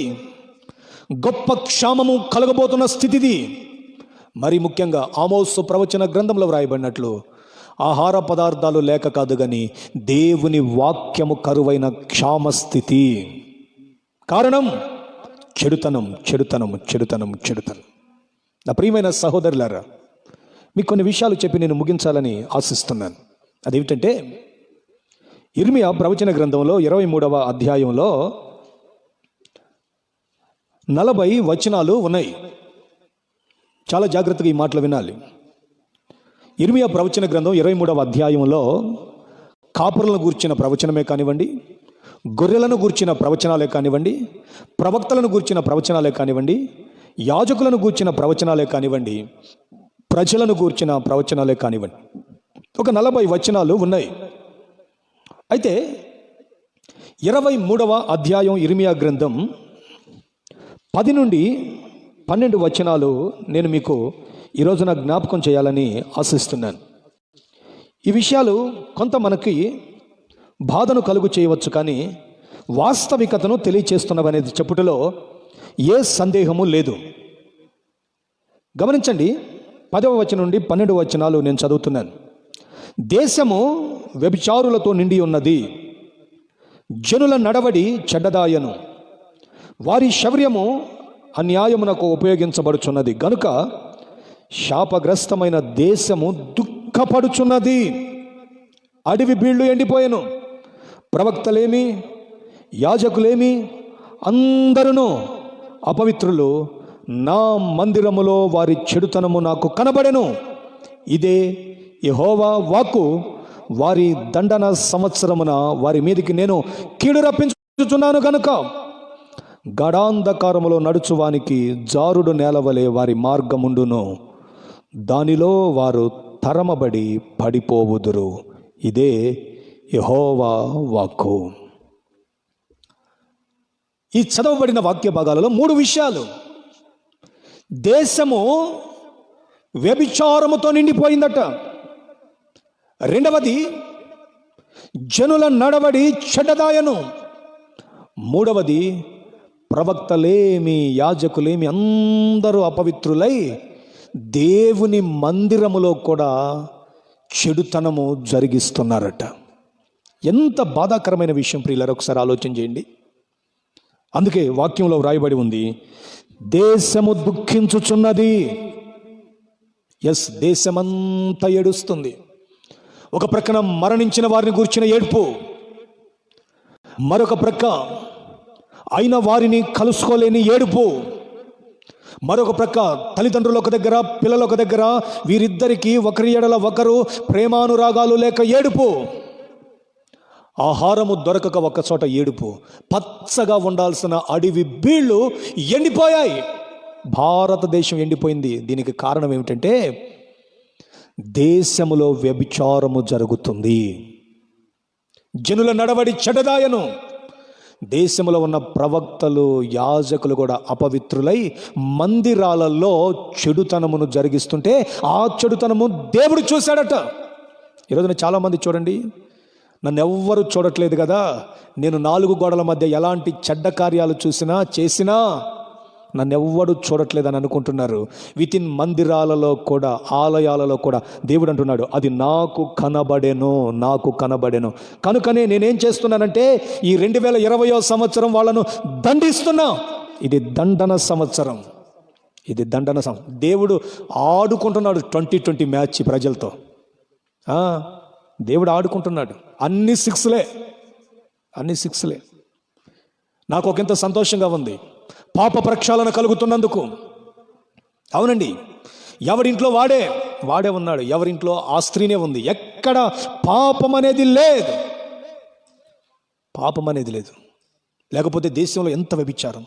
గొప్ప క్షామము కలగబోతున్న స్థితిది. మరి ముఖ్యంగా ఆమోసు ప్రవచన గ్రంథంలో వ్రాయబడినట్లు ఆహార పదార్థాలు లేక కాదు కానీ దేవుని వాక్యము కరువైన క్షామ స్థితి. కారణం చెడుతనం. నా ప్రియమైన సహోదరులారా, మీకు కొన్ని విషయాలు చెప్పి నేను ముగించాలని ఆశిస్తున్నాను. అదేమిటంటే, ఇర్మియా ప్రవచన గ్రంథంలో 23వ అధ్యాయంలో 40 వచనాలు ఉన్నాయి. చాలా జాగ్రత్తగా ఈ మాటలు వినాలి. ఇర్మియా ప్రవచన గ్రంథం 23వ అధ్యాయంలో కాపురులను గూర్చిన ప్రవచనమే కానివ్వండి, గొర్రెలను గూర్చిన ప్రవచనాలే కానివ్వండి, ప్రవక్తలను గూర్చిన ప్రవచనాలే కానివ్వండి, యాజకులను గూర్చిన ప్రవచనాలే కానివ్వండి, ప్రజలను గూర్చిన ప్రవచనాలే కానివ్వండి, ఒక 40 వచనాలు ఉన్నాయి. అయితే 23వ అధ్యాయం ఇర్మియా గ్రంథం 10 నుండి 12 వచనాలు నేను మీకు ఈరోజున జ్ఞాపకం చేయాలని ఆశిస్తున్నాను. ఈ విషయాలు కొంత మనకి బాధను కలుగు చేయవచ్చు, కానీ వాస్తవికతను తెలియచేస్తున్నవనేది చెప్పుటలో ఏ సందేహము లేదు. గమనించండి, 10వ వచనం నుండి 12 వచనాలు నేను చదువుతున్నాను. దేశము వ్యభిచారులతో నిండి ఉన్నది, జనుల నడవడి చెడ్డదాయను, వారి శౌర్యము అన్యాయమునకు ఉపయోగించబడుచున్నది గనుక శాపగ్రస్తమైన దేశము దుఃఖపడుచున్నది. అడవి బీళ్లు ఎండిపోయెను, ప్రవక్తలేమి యాజకులేమి అందరూ అపవిత్రులు, నా మందిరములో వారి చెడుతనము నాకు కనబడెను. ఇదే యెహోవా వాక్కు, వారి దండన సంవత్సరమున వారి మీదికి నేను కీడు రప్పించుచున్నాను గనుక గడాంధకారములో నడుచువానికి జారుడు నేలవలే వారి మార్గముండును, దానిలో వారు తరమబడి పడిపోవుదురు. ఇదే యెహోవా వాక్కు. ఈ చదవబడిన వాక్య భాగాలలో 3 విషయాలు. దేశము వ్యభిచారముతో నిండిపోయిందట. రెండవది, జనుల నడవడి చెడ్డదాయను. మూడవది, ప్రవక్తలేమి యాజకులేమి అందరూ అపవిత్రులై దేవుని మందిరములో కూడా చెడుతనము జరిగిస్తున్నారట. ఎంత బాధాకరమైన విషయం ప్రియులారా, ఒకసారి ఆలోచన చేయండి. అందుకే వాక్యంలో వ్రాయబడి ఉంది, దేశము దుఃఖించుచున్నది. ఎస్, దేశమంతా ఏడుస్తుంది. ఒక ప్రక్కన మరణించిన వారిని గూర్చిన ఏడ్పు, మరొక ప్రక్క అయిన వారిని కలుసుకోలేని ఏడుపు, మరొక ప్రక్క తల్లిదండ్రులు ఒక దగ్గర, పిల్లలు ఒక దగ్గర, వీరిద్దరికీ ఒకరి ఎడల ఒకరు ప్రేమానురాగాలు లేక ఏడుపు, ఆహారము దొరకక ఒక చోట ఏడుపు, పచ్చగా ఉండాల్సిన అడవి బీళ్లు ఎండిపోయాయి. భారతదేశం ఎండిపోయింది. దీనికి కారణం ఏమిటంటే, దేశములో వ్యభిచారము జరుగుతుంది, జనుల నడవడి చెడ్డదాయను. దేశంలో ఉన్న ప్రవక్తలు యాజకులు కూడా అపవిత్రులై మందిరాలలో చెడుతనమును జరిగిస్తుంటే ఆ చెడుతనము దేవుడు చూశాడట. ఈరోజున చాలామంది చూడండి, నన్ను ఎవ్వరు చూడట్లేదు కదా, నేను 4 గోడల మధ్య ఎలాంటి చెడ్డ కార్యాలు చేసినా నన్ను ఎవ్వడు చూడట్లేదని అనుకుంటున్నారు. వితిన్ మందిరాలలో కూడా, ఆలయాలలో కూడా దేవుడు అంటున్నాడు, అది నాకు కనబడెను. కనుకనే నేనేం చేస్తున్నానంటే, ఈ 2020వ సంవత్సరం వాళ్ళను దండిస్తున్నా. ఇది దండన సంవత్సరం. దేవుడు ఆడుకుంటున్నాడు 2020 మ్యాచ్ ప్రజలతో. దేవుడు ఆడుకుంటున్నాడు. అన్ని సిక్స్లే. నాకు ఒకంత సంతోషంగా ఉంది, పాప ప్రక్షాళన కలుగుతున్నందుకు. అవునండి, ఎవరింట్లో వాడే ఉన్నాడు, ఎవరింట్లో ఆ స్త్రీనే ఉంది. ఎక్కడ పాపం అనేది లేదు. పాపం అనేది లేదు. లేకపోతే దేశంలో ఎంత వ్యభిచారం,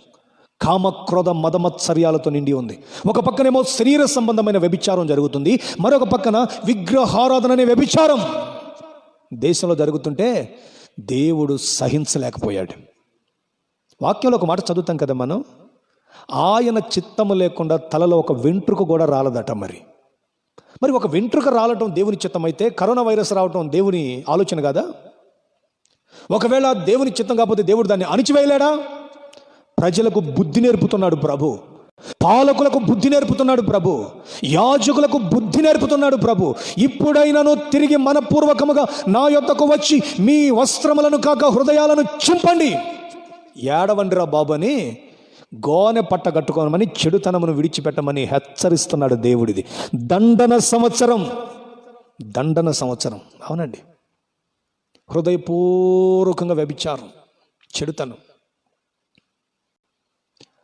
కామ క్రోధ మదమత్సర్యాలతో నిండి ఉంది. ఒక పక్కనేమో శరీర సంబంధమైన వ్యభిచారం జరుగుతుంది, మరొక పక్కన విగ్రహారాధన అనే వ్యభిచారం దేశంలో జరుగుతుంటే దేవుడు సహించలేకపోయాడు. వాక్యంలో ఒక మాట చదువుతాం కదా మనం, ఆయన చిత్తము లేకుండా తలలో ఒక వెంట్రుక కూడా రాలదట. మరి ఒక వెంట్రుక రాలటం దేవుని చిత్తం అయితే కరోనా వైరస్ రావటం దేవుని ఆలోచన కాదా? ఒకవేళ దేవుని చిత్తం కాకపోతే దేవుడు దాన్ని అణిచివేయలేడా? ప్రజలకు బుద్ధి నేర్పుతున్నాడు ప్రభు, పాలకులకు బుద్ధి నేర్పుతున్నాడు ప్రభు, యాజకులకు బుద్ధి నేర్పుతున్నాడు ప్రభు. ఇప్పుడైనాను తిరిగి మనపూర్వకముగా నా యొద్దకు వచ్చి మీ వస్త్రములను కాక హృదయాలను చింపండి, ఏడవండిరా బాబు అని గోనె పట్ట కట్టుకోమని చెడుతనమును విడిచిపెట్టమని హెచ్చరిస్తున్నాడు దేవుడిది. దండన సంవత్సరం, దండన సంవత్సరం. అవునండి, హృదయపూర్వకంగా వ్యభిచారం, చెడుతనం.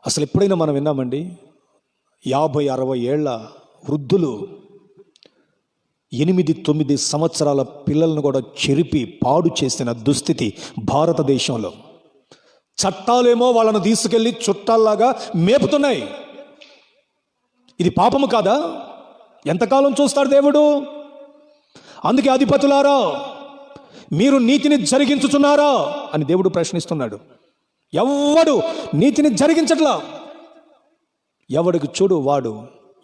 అసలు ఎప్పుడైనా మనం విన్నామండి 50-60 ఏళ్ల వృద్ధులు 8-9 సంవత్సరాల పిల్లలను కూడా చెరిపి పాడు చేసిన దుస్థితి భారతదేశంలో. చట్టాలేమో వాళ్ళను తీసుకెళ్లి చుట్టాల్లాగా మేపుతున్నాయి. ఇది పాపము కాదా? ఎంతకాలం చూస్తాడు దేవుడు? అందుకే అధిపతులారా, మీరు నీతిని జరిగించుచున్నారా అని దేవుడు ప్రశ్నిస్తున్నాడు. ఎవడు నీతిని జరిగించట్లా. ఎవడికి చూడు వాడు,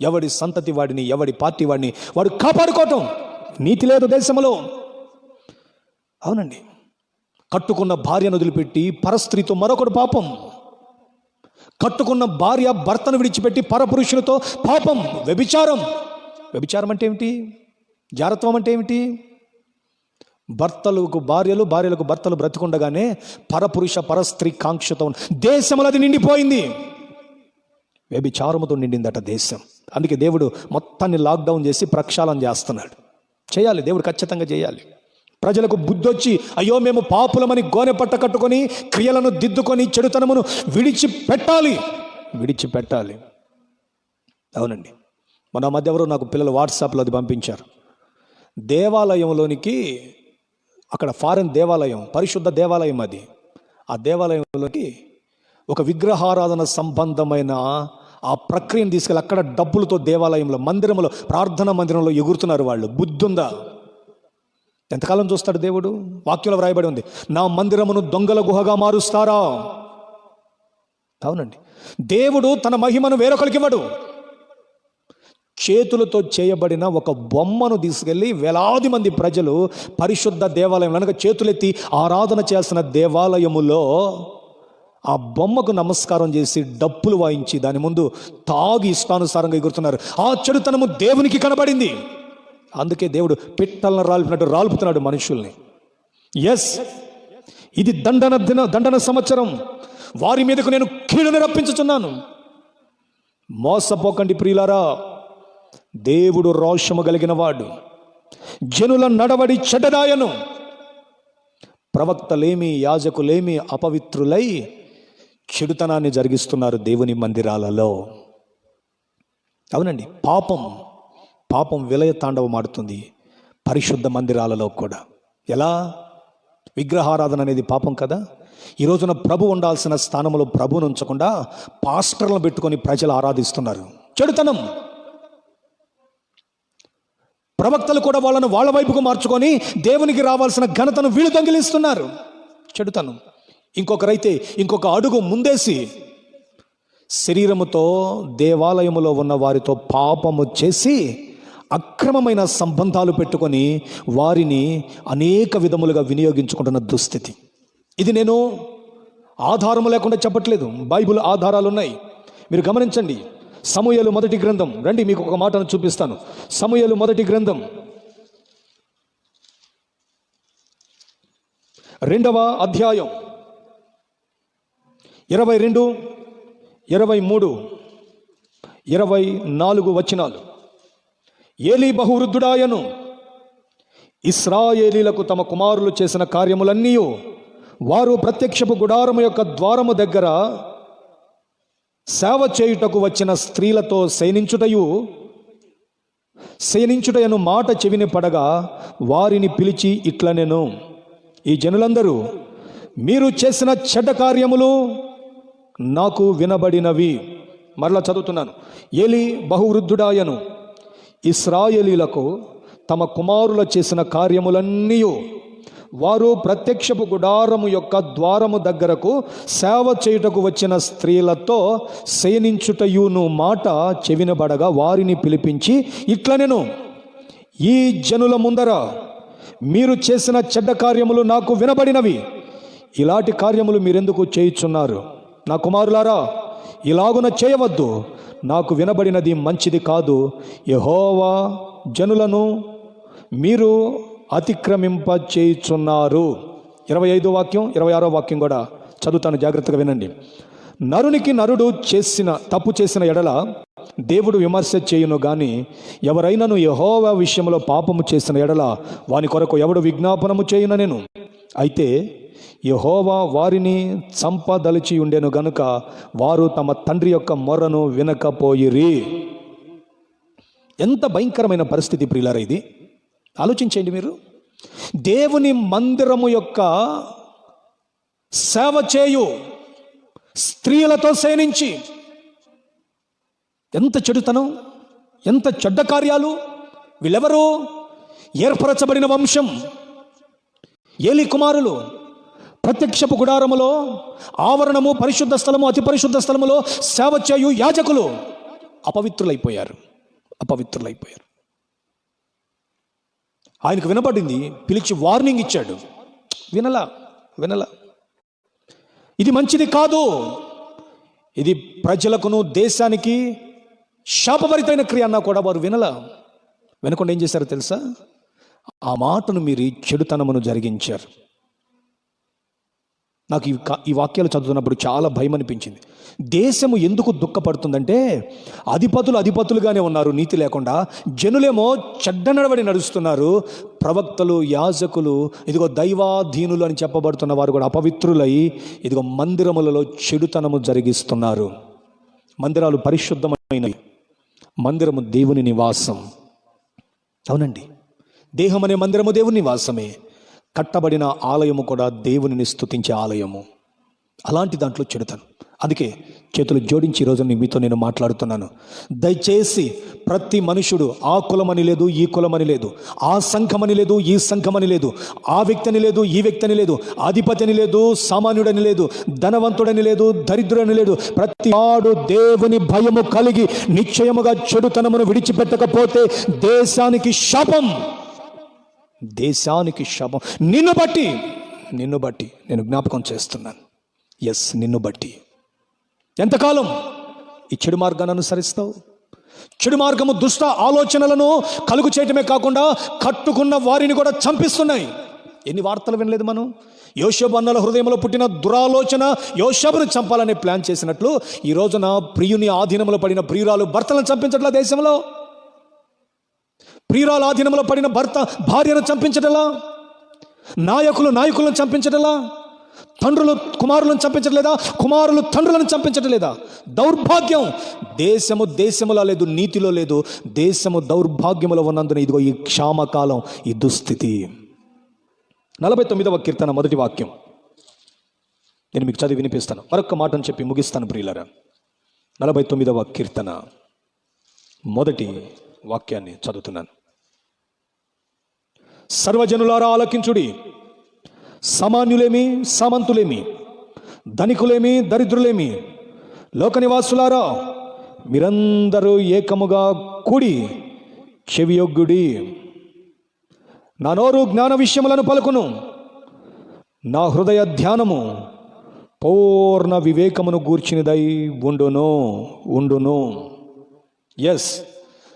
ఎవడి సంతతి వాడిని, ఎవడి పార్టీ వాడిని వాడు కాపాడుకోవటం. నీతి లేదు దేశంలో. అవునండి, కట్టుకున్న భార్యను వదిలిపెట్టి పరస్త్రీతో మరొకడు పాపం, కట్టుకున్న భార్య భర్తను విడిచిపెట్టి పరపురుషులతో పాపం, వ్యభిచారం. వ్యభిచారం అంటే ఏమిటి? జారత్వం అంటే ఏమిటి? భర్తలకు భార్యలు, భార్యలకు భర్తలు బ్రతికుండగానే పరపురుష పరస్త్రీ కాంక్షతో దేశంలో అది నిండిపోయింది. వ్యభిచారముతో నిండిందట దేశం. అందుకే దేవుడు మొత్తాన్ని లాక్డౌన్ చేసి ప్రక్షాళన చేస్తున్నాడు. చేయాలి, దేవుడు ఖచ్చితంగా చేయాలి. ప్రజలకు బుద్ధొచ్చి అయ్యో మేము పాపులమని గోనె పట్ట కట్టుకొని క్రియలను దిద్దుకొని చెడుతనమును విడిచిపెట్టాలి. అవునండి, మన మధ్య ఎవరు నాకు పిల్లలు వాట్సాప్లో అది పంపించారు. దేవాలయంలోనికి, అక్కడ ఫారెన్ దేవాలయం, పరిశుద్ధ దేవాలయం అది. ఆ దేవాలయంలోకి ఒక విగ్రహారాధన సంబంధమైన ఆ ప్రక్రియను తీసుకెళ్ళి అక్కడ డబ్బులతో దేవాలయంలో, మందిరంలో, ప్రార్థనా మందిరంలో ఎగురుతున్నారు వాళ్ళు. బుద్ధుందా? ఎంతకాలం చూస్తాడు దేవుడు? వాక్యంలో వ్రాయబడి ఉంది, నా మందిరమును దొంగల గుహగా మారుస్తారా. అవునండి, దేవుడు తన మహిమను వేరొకరికి ఇవ్వడు. చేతులతో చేయబడిన ఒక బొమ్మను తీసుకెళ్ళి వేలాది మంది ప్రజలు పరిశుద్ధ దేవాలయం అనగా చేతులెత్తి ఆరాధన చేసిన దేవాలయములో ఆ బొమ్మకు నమస్కారం చేసి డప్పులు వాయించి దాని ముందు తాగి ఇష్టానుసారంగా ఎగురుతున్నారు. ఆ చెడుతనము దేవునికి కనబడింది. అందుకే దేవుడు పిట్టలను రాల్పినట్టు రాల్పుతున్నాడు మనుషుల్ని. ఎస్, ఇది దండన సంవత్సరం. వారి మీదకు నేను కీడుని రప్పించుచున్నాను. మోసపోకండి ప్రియులారా, దేవుడు రోషము కలిగిన వాడు. జనుల నడవడి చెడ్డదాయను. ప్రవక్తలేమి, యాజకులేమి అపవిత్రులై చెడుతనాన్ని జరిగిస్తున్నారు దేవుని మందిరాలలో. అవునండి, పాపం విలయ తాండవం ఆడుతుంది పరిశుద్ధ మందిరాలలో కూడా. ఎలా? విగ్రహారాధన అనేది పాపం కదా. ఈ రోజున ప్రభు ఉండాల్సిన స్థానంలో ప్రభువును ఉంచకుండా పాస్టర్లను పెట్టుకొని ప్రజలు ఆరాధిస్తున్నారు. చెడుతనం. ప్రవక్తలు కూడా వాళ్ళను వాళ్ళ వైపుకు మార్చుకొని దేవునికి రావాల్సిన ఘనతను వీళ్ళు దొంగిలిస్తున్నారు. చెడుతనం. ఇంకొకరైతే ఇంకొక అడుగు ముందేసి శరీరముతో దేవాలయములో ఉన్న వారితో పాపము చేసి అక్రమమైన సంబంధాలు పెట్టుకొని వారిని అనేక విధములుగా వినియోగించుకుంటున్న దుస్థితి. ఇది నేను ఆధారము లేకుండా చెప్పట్లేదు, బైబిల్ ఆధారాలు ఉన్నాయి. మీరు గమనించండి. సమూయేలు మొదటి గ్రంథం, రండి మీకు ఒక మాటను చూపిస్తాను. సమూయేలు మొదటి గ్రంథం 2వ అధ్యాయం 22, 23, 24 వచనాలు. ఏలీ బహువృద్ధుడాయను. ఇశ్రాయేలీలకు తమ కుమారులు చేసిన కార్యములన్నీ వారు ప్రత్యక్షపు గుడారము యొక్క ద్వారము దగ్గర సేవ చేయుటకు వచ్చిన స్త్రీలతో శయనించుటయను మాట చెవిని పడగా వారిని పిలిచి ఇట్లనెను, ఈ జనులందరూ మీరు చేసిన చెడ్డ కార్యములు నాకు వినబడినవి. మరలా చదువుతున్నాను. ఏలి బహువృద్ధుడాయను. ఇశ్రాయేలీలకు తమ కుమారుల చేసిన కార్యములన్నీ వారు ప్రత్యక్షపు గుడారము యొక్క ద్వారము దగ్గరకు సేవ చేయుటకు వచ్చిన స్త్రీలతో శయనించుటయును మాట చెవినబడగా వారిని పిలిపించి ఇట్లనెను, ఈ జనుల ముందర మీరు చేసిన చెడ్డ కార్యములు నాకు వినబడినవి. ఇలాంటి కార్యములు మీరెందుకు చేయుచున్నారు? నా కుమారులారా, ఇలాగున చేయవద్దు. నాకు వినబడినది మంచిది కాదు. యెహోవా జనులను మీరు అతిక్రమింప చేయుచున్నారు. 25వ వాక్యం 26వ వాక్యం కూడా చదువుతాను, జాగ్రత్తగా వినండి. నరునికి నరుడు తప్పు చేసిన ఎడల దేవుడు విమర్శ చేయును గాని ఎవరైనాను యెహోవా విషయంలో పాపము చేసిన ఎడల వాని కొరకు ఎవడు విజ్ఞాపనము చేయుననెను. అయితే యెహోవా వారిని చంపదలిచి ఉండెను గనుక వారు తమ తండ్రి యొక్క మొర్రను వినకపోయిరి. ఎంత భయంకరమైన పరిస్థితి ప్రియులారా ఇది. ఆలోచించండి మీరు. దేవుని మందిరము యొక్క సేవ చేయు స్త్రీలతో శయనించి ఎంత చెడుతనం, ఎంత చెడ్డ కార్యాలు. వీళ్ళెవరు? ఏర్పరచబడిన వంశం, ఏలి కుమారులు. ప్రత్యక్షపు గుడారములో, ఆవరణము, పరిశుద్ధ స్థలము, అతి పరిశుద్ధ స్థలములో సేవ చేయు యాజకులు అపవిత్రులైపోయారు. ఆయనకు వినపడింది, పిలిచి వార్నింగ్ ఇచ్చాడు. వినలా. ఇది మంచిది కాదు. ఇది ప్రజలకును దేశానికి శాపభరితమైన క్రియ అన్నా కూడా వారు వినకుండా ఏం చేశారో తెలుసా? ఆ మాటను మీరు చెడుతనమును జరిగించారు. నాకు ఈ వాక్యాలు చదువుతున్నప్పుడు చాలా భయం అనిపించింది. దేశము ఎందుకు దుఃఖపడుతుందంటే అధిపతులుగానే ఉన్నారు నీతి లేకుండా, జనులేమో చెడ్డ నడవడి నడుస్తున్నారు. ప్రవక్తలు, యాజకులు, ఇదిగో దైవాధీనులు అని చెప్పబడుతున్న వారు కూడా అపవిత్రులై ఇదిగో మందిరములలో చెడుతనము జరిగిస్తున్నారు. మందిరాలు పరిశుద్ధమైనవి. మందిరము దేవుని నివాసం. అవునండి, దేహం అనే మందిరము దేవుని నివాసమే. కట్టబడిన ఆలయము కూడా దేవునిని స్తుతించే ఆలయము. అలాంటి దాంట్లో చెడుతాను. అందుకే చేతులు జోడించి ఈరోజు మీతో నేను మాట్లాడుతున్నాను. దయచేసి ప్రతి మనుషుడు ఆ కులమని లేదు, ఈ కులమని లేదు, ఆ సంఘమని లేదు, ఈ సంఘమని లేదు, ఆ వ్యక్తిని లేదు, ఈ వ్యక్తిని లేదు, అధిపతిని లేదు, సామాన్యుడని లేదు, ధనవంతుడని లేదు, దరిద్రుడని లేదు. ప్రతి వాడు దేవుని భయము కలిగి నిశ్చయముగా చెడుతనమును విడిచిపెట్టకపోతే దేశానికి శాపం. నిన్ను బట్టి నేను జ్ఞాపకం చేస్తున్నాను. నిన్ను బట్టి ఎంతకాలం ఈ చెడు మార్గాన్ని అనుసరిస్తావు? చెడు మార్గము దుష్ట ఆలోచనలను కలుగు చేయటమే కాకుండా కట్టుకున్న వారిని కూడా చంపిస్తున్నాయి. ఎన్ని వార్తలు వినలేదు మనం? యోషేబు అన్నల హృదయంలో పుట్టిన దురాలోచన యోషేబును చంపాలనే ప్లాన్ చేసినట్లు ఈ రోజున ప్రియుని ఆధీనంలో పడిన ప్రియురాలు భర్తలను చంపించట్లా దేశంలో? ప్రియురాలు ఆధీనంలో పడిన భర్త భార్యను చంపించటలా? నాయకులను చంపించటలా? తండ్రులు కుమారులను చంపించట్లేదా? కుమారులు తండ్రులను చంపించట్లేదా? దౌర్భాగ్యం. దేశములా లేదు, నీతిలో లేదు. దేశము దౌర్భాగ్యములో ఉన్నందున ఇదిగో ఈ క్షామకాలం, ఈ దుస్థితి. 49వ కీర్తన 1వ వాక్యం నేను మీకు చదివి వినిపిస్తాను. మరొక మాటను చెప్పి ముగిస్తాను ప్రియులారా. 49వ కీర్తన 1వ వాక్యాన్ని చదువుతున్నాను. సర్వజనులారా ఆలకించుడి. సామాన్యులేమి, సామంతులేమి, ధనికులేమి, దరిద్రులేమి, లోకనివాసులారా మీరందరూ ఏకముగా కూడి చెవియొగ్గుడి. నా నోరు జ్ఞాన విషయములను పలుకును, నా హృదయ ధ్యానము పూర్ణ వివేకమును గూర్చినదై ఉండును.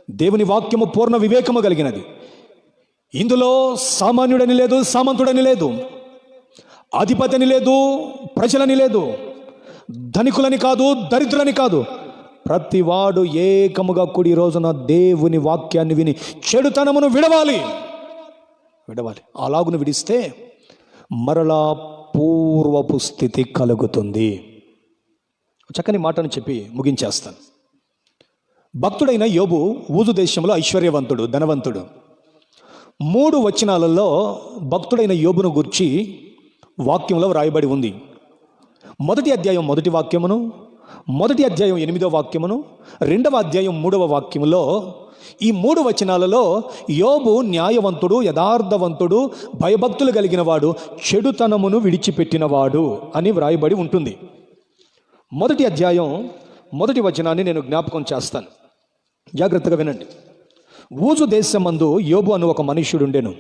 దేవుని వాక్యము పూర్ణ వివేకము కలిగినది. ఇందులో సామాన్యుడని లేదు, సామంతుడని లేదు, అధిపతిని లేదు, ప్రజలని లేదు, ధనికులని కాదు, దరిద్రులని కాదు. ప్రతివాడు ఏకముగా కూడి రోజున దేవుని వాక్యాన్ని విని చెడుతనమును విడవాలి. అలాగును విడిస్తే మరలా పూర్వపు స్థితి కలుగుతుంది. చక్కని మాటను చెప్పి ముగించేస్తాను. భక్తుడైన యోబు ఊజు దేశంలో ఐశ్వర్యవంతుడు, ధనవంతుడు. 3 వచనాలలో భక్తుడైన యోబును గురించి వాక్యంలో వ్రాయబడి ఉంది. మొదటి అధ్యాయం మొదటి వాక్యమును, మొదటి అధ్యాయం 8వ వాక్యమును, 2వ అధ్యాయం 3వ వాక్యములో ఈ 3 వచనాలలో యోబు న్యాయవంతుడు, యథార్థవంతుడు, భయభక్తులు కలిగిన వాడు, చెడుతనమును విడిచిపెట్టినవాడు అని వ్రాయబడి ఉంటుంది. మొదటి అధ్యాయం మొదటి వచనాన్ని నేను జ్ఞాపకం చేస్తాను, జాగ్రత్తగా వినండి. ఊజు దేశమందు యోబు అను ఒక మనుష్యుడుండెను.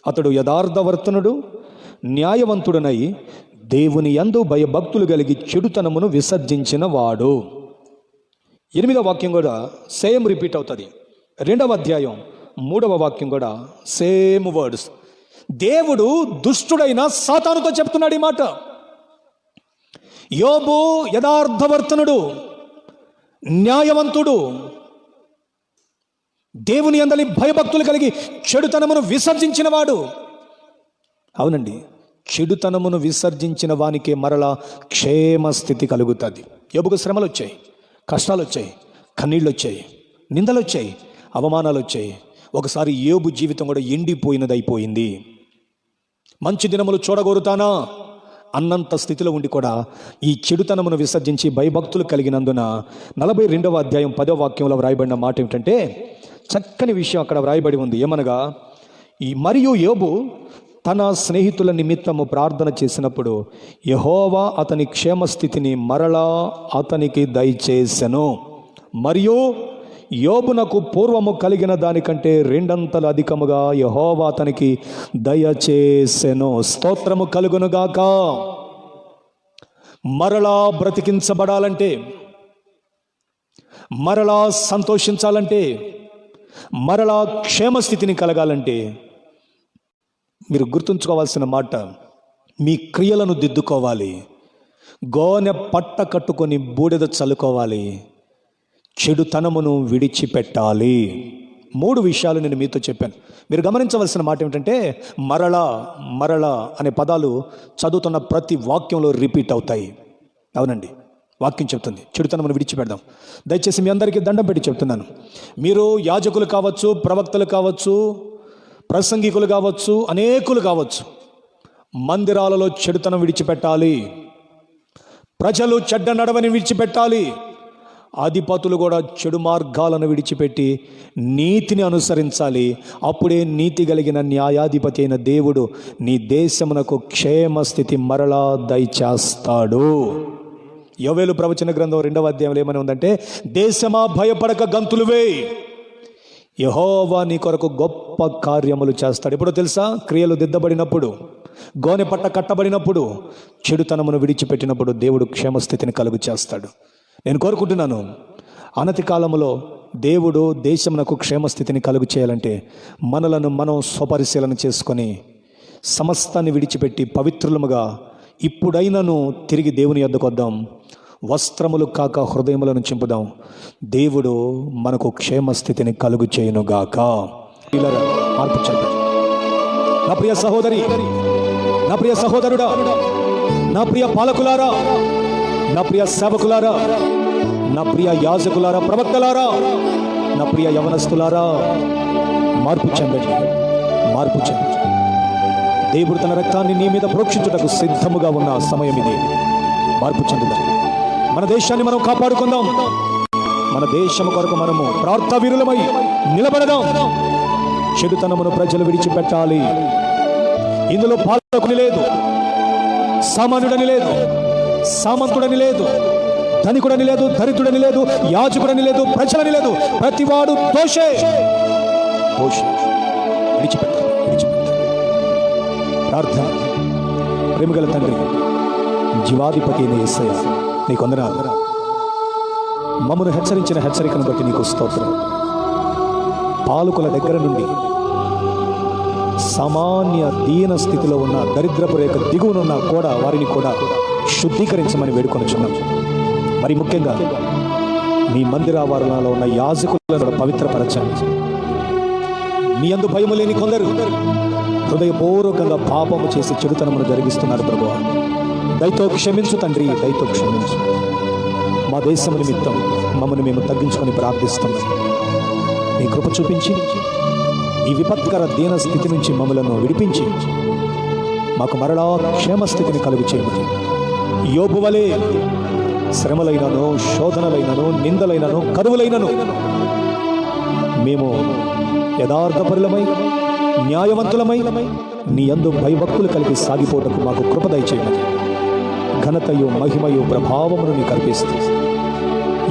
అతడు యథార్థవర్తనుడు, న్యాయవంతుడనై దేవుని యందు భయభక్తులు కలిగి చెడుతనమును విసర్జించిన వాడు. 8వ వాక్యం కూడా సేమ్ రిపీట్ అవుతుంది. 2వ అధ్యాయం 3వ వాక్యం కూడా సేమ్ వర్డ్స్. దేవుడు దుష్టుడైన సాతానుతో చెప్తున్నాడు ఈ మాట. యోబు యథార్థవర్తనుడు, న్యాయవంతుడు, దేవుని యందలి భయభక్తులు కలిగి చెడుతనమును విసర్జించిన వాడు. అవునండి, చెడుతనమును విసర్జించిన వానికే మరలా క్షేమ స్థితి కలుగుతుంది. యోబుకు శ్రమలు వచ్చాయి, కష్టాలు వచ్చాయి, కన్నీళ్ళు వచ్చాయి, నిందలు వచ్చాయి, అవమానాలు వచ్చాయి. ఒకసారి యోబు జీవితం కూడా ఎండిపోయినది అయిపోయింది. మంచి దినములు చూడగోరుతానా అన్నంత స్థితిలో ఉండి కూడా ఈ చెడుతనమును విసర్జించి భయభక్తులు కలిగినందున 42వ అధ్యాయం 10వ వాక్యంలో వ్రాయబడిన మాట ఏమిటంటే, చక్కని విషయం అక్కడ వ్రాయబడి ఉంది. ఏమనగా, మరియు యోబు తన స్నేహితుల నిమిత్తము ప్రార్థన చేసినప్పుడు యెహోవా అతని క్షేమస్థితిని మరలా అతనికి దయచేసెను. మరియు యోబునకు పూర్వము కలిగిన దానికంటే 2 అంతలు అధికముగా యెహోవా అతనికి దయచేసెను. స్తోత్రము కలుగునుగాక. మరలా బ్రతికించబడాలంటే, మరలా సంతోషించాలంటే, మరలా క్షేమస్థితిని కలగాలంటే మీరు గుర్తుంచుకోవాల్సిన మాట, మీ క్రియలను దిద్దుకోవాలి. గోనె పట్ట కట్టుకొని బూడిద చల్లుకోవాలి. చెడుతనమును విడిచిపెట్టాలి. 3 విషయాలు నేను మీతో చెప్పాను. మీరు గమనించవలసిన మాట ఏమిటంటే, మరలా మరలా అనే పదాలు చదువుతున్న ప్రతి వాక్యంలో రిపీట్ అవుతాయి. అవునండి, వాక్యం చెప్తుంది చెడుతనమును విడిచిపెడదాం. దయచేసి మీ అందరికీ దండం పెట్టి చెప్తున్నాను. మీరు యాజకులు కావచ్చు, ప్రవక్తలు కావచ్చు, ప్రసంగికులు కావచ్చు, అనేకులు కావచ్చు, మందిరాలలో చెడుతనం విడిచిపెట్టాలి. ప్రజలు చెడ్డ నడవని విడిచిపెట్టాలి. అధిపతులు కూడా చెడు మార్గాలను విడిచిపెట్టి నీతిని అనుసరించాలి. అప్పుడే నీతి కలిగిన న్యాయాధిపతి అయిన దేవుడు నీ దేశమునకు క్షేమ స్థితి మరలా దయచేస్తాడు. యోవేలు ప్రవచన గ్రంథం 2వ అధ్యాయంలో ఏమని ఉందంటే, దేశమా భయపడక గంతులు వేయి, యెహోవా నీ కొరకు గొప్ప కార్యములు చేస్తాడు. ఎప్పుడో తెలుసా? క్రియలు దిద్దబడినప్పుడు, గోనె పట్ట కట్టబడినప్పుడు, చెడుతనమును విడిచిపెట్టినప్పుడు దేవుడు క్షేమస్థితిని కలుగు చేస్తాడు. నేను కోరుకుంటున్నాను, అనతి కాలంలో దేవుడు దేశమునకు క్షేమస్థితిని కలుగు చేయాలంటే మనలను మనం స్వపరిశీలన చేసుకొని సమస్తాన్ని విడిచిపెట్టి పవిత్రులముగా ఇప్పుడైనను తిరిగి దేవుని యొద్దకు వద్దాం. వస్త్రములు కాక హృదయములను చింపుదాం. దేవుడు మనకు క్షేమస్థితిని కలుగు చేయునుగాక. మార్పు చెందాం. నా ప్రియ సహోదరి, నా ప్రియ సహోదరుడా, నా ప్రియ పాలకులారా, నా ప్రియ సేవకులారా, నా ప్రియ యాజకులారా, ప్రవక్తలారా, నా ప్రియ యవనస్తులారా, మార్పు చెందండి, మార్పు చెందండి. దేవుడు తన రక్తాన్ని నీ మీద ప్రోక్షించుటకు సిద్ధముగా ఉన్న సమయం ఇది. మార్పు చెందుదాం. మన దేశాన్ని మనం కాపాడుకుందాం. మన దేశము కొరకు మనము ప్రార్థవీరులమై నిలబడదాం. చెడుతనమును ప్రజలు విడిచిపెట్టాలి. ఇందులో పాలకుని లేదు, సామాన్యుడని లేదు, సామంతుడని లేదు, ధనికుడని లేదు, దరిద్రుడని లేదు, యాజకుడని లేదు, ప్రజలని లేదు. ప్రతివాడు దోషే. విడిచిపెట్టాలి, విడిచిపెట్టాలి. ప్రార్థన. ప్రేమగల తండ్రి, జీవాధిపతి అయిన యేసయ్య, నీకు వందనాలు. మమ్మను హెచ్చరించిన హెచ్చరికను బట్టి నీకు స్తోత్రం. పాలకుల దగ్గర నుండి సామాన్య దీన స్థితిలో ఉన్న దరిద్రపు రేఖ దిగువనున్న కూడా వారిని కూడా శుద్ధీకరించమని వేడుకొనుచున్నాం. మరి ముఖ్యంగా మీ మందిరావరణలో ఉన్న యాజకులను కూడా పవిత్రపరచండి. మీ అందు భయము లేని కొందరు హృదయపూర్వకంగా పాపము చేసి చెడుతనమును జరిగిస్తున్నారు. ప్రభువా, దయతో క్షమించు తండ్రి, దయతో క్షమించు. మా దేశం నిమిత్తం మమ్మల్ని మేము తగ్గించుకొని ప్రార్థిస్తున్నాం. మీ కృప చూపించి ఈ విపత్కర దీన స్థితి నుంచి మమ్మలను విడిపించి మాకు మరలా క్షేమస్థితిని కలుగు చేయమని, యోబు వలె శ్రమలైనను, శోధనలైనను, నిందలైనను, కరువులైనను మేము యథార్థపరులమై, న్యాయవంతులమై నీ యందు భయభక్తులు కలిగి సాగిపోటకు మాకు కృప దయచేయమని, ఘనతయు మహిమయు ప్రభావమును నీకు అర్పిస్తూ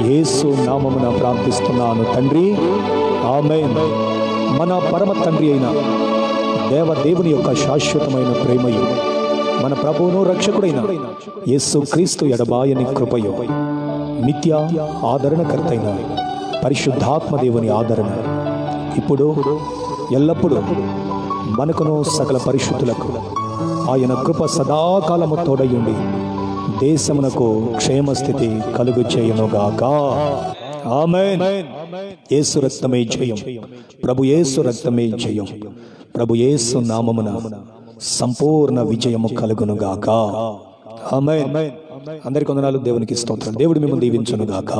యేసు నామమున ప్రార్థిస్తున్నాను తండ్రి, ఆమేన్. మన పరమ తండ్రి అయిన దేవుని యొక్క శాశ్వతమైన ప్రేమయు, మన ప్రభువును రక్షకుడైన యేసు క్రీస్తు ఎడబాయని కృపయు, నిత్య ఆదరణకర్తైన పరిశుద్ధాత్మ దేవుని ఆదరణ ఇప్పుడు ఎల్లప్పుడూ మనకును సకల పరిశుద్ధులకు ఆయన కృప సదాకాలము తోడయుండి దేశమునకు క్షేమస్థితి కలుగు చేయునుగాక. ఆమేన్. యేసు రక్తమే జయం, ప్రభు యేసు రక్తమే జయం, ప్రభు యేసు నామమున సంపూర్ణ విజయము కలుగునుగాక. ఆమేన్. అందరికీ వందనాలు. దేవునికి స్తోత్రం. దేవుడు మిమ్మల్ని దీవించునుగాక.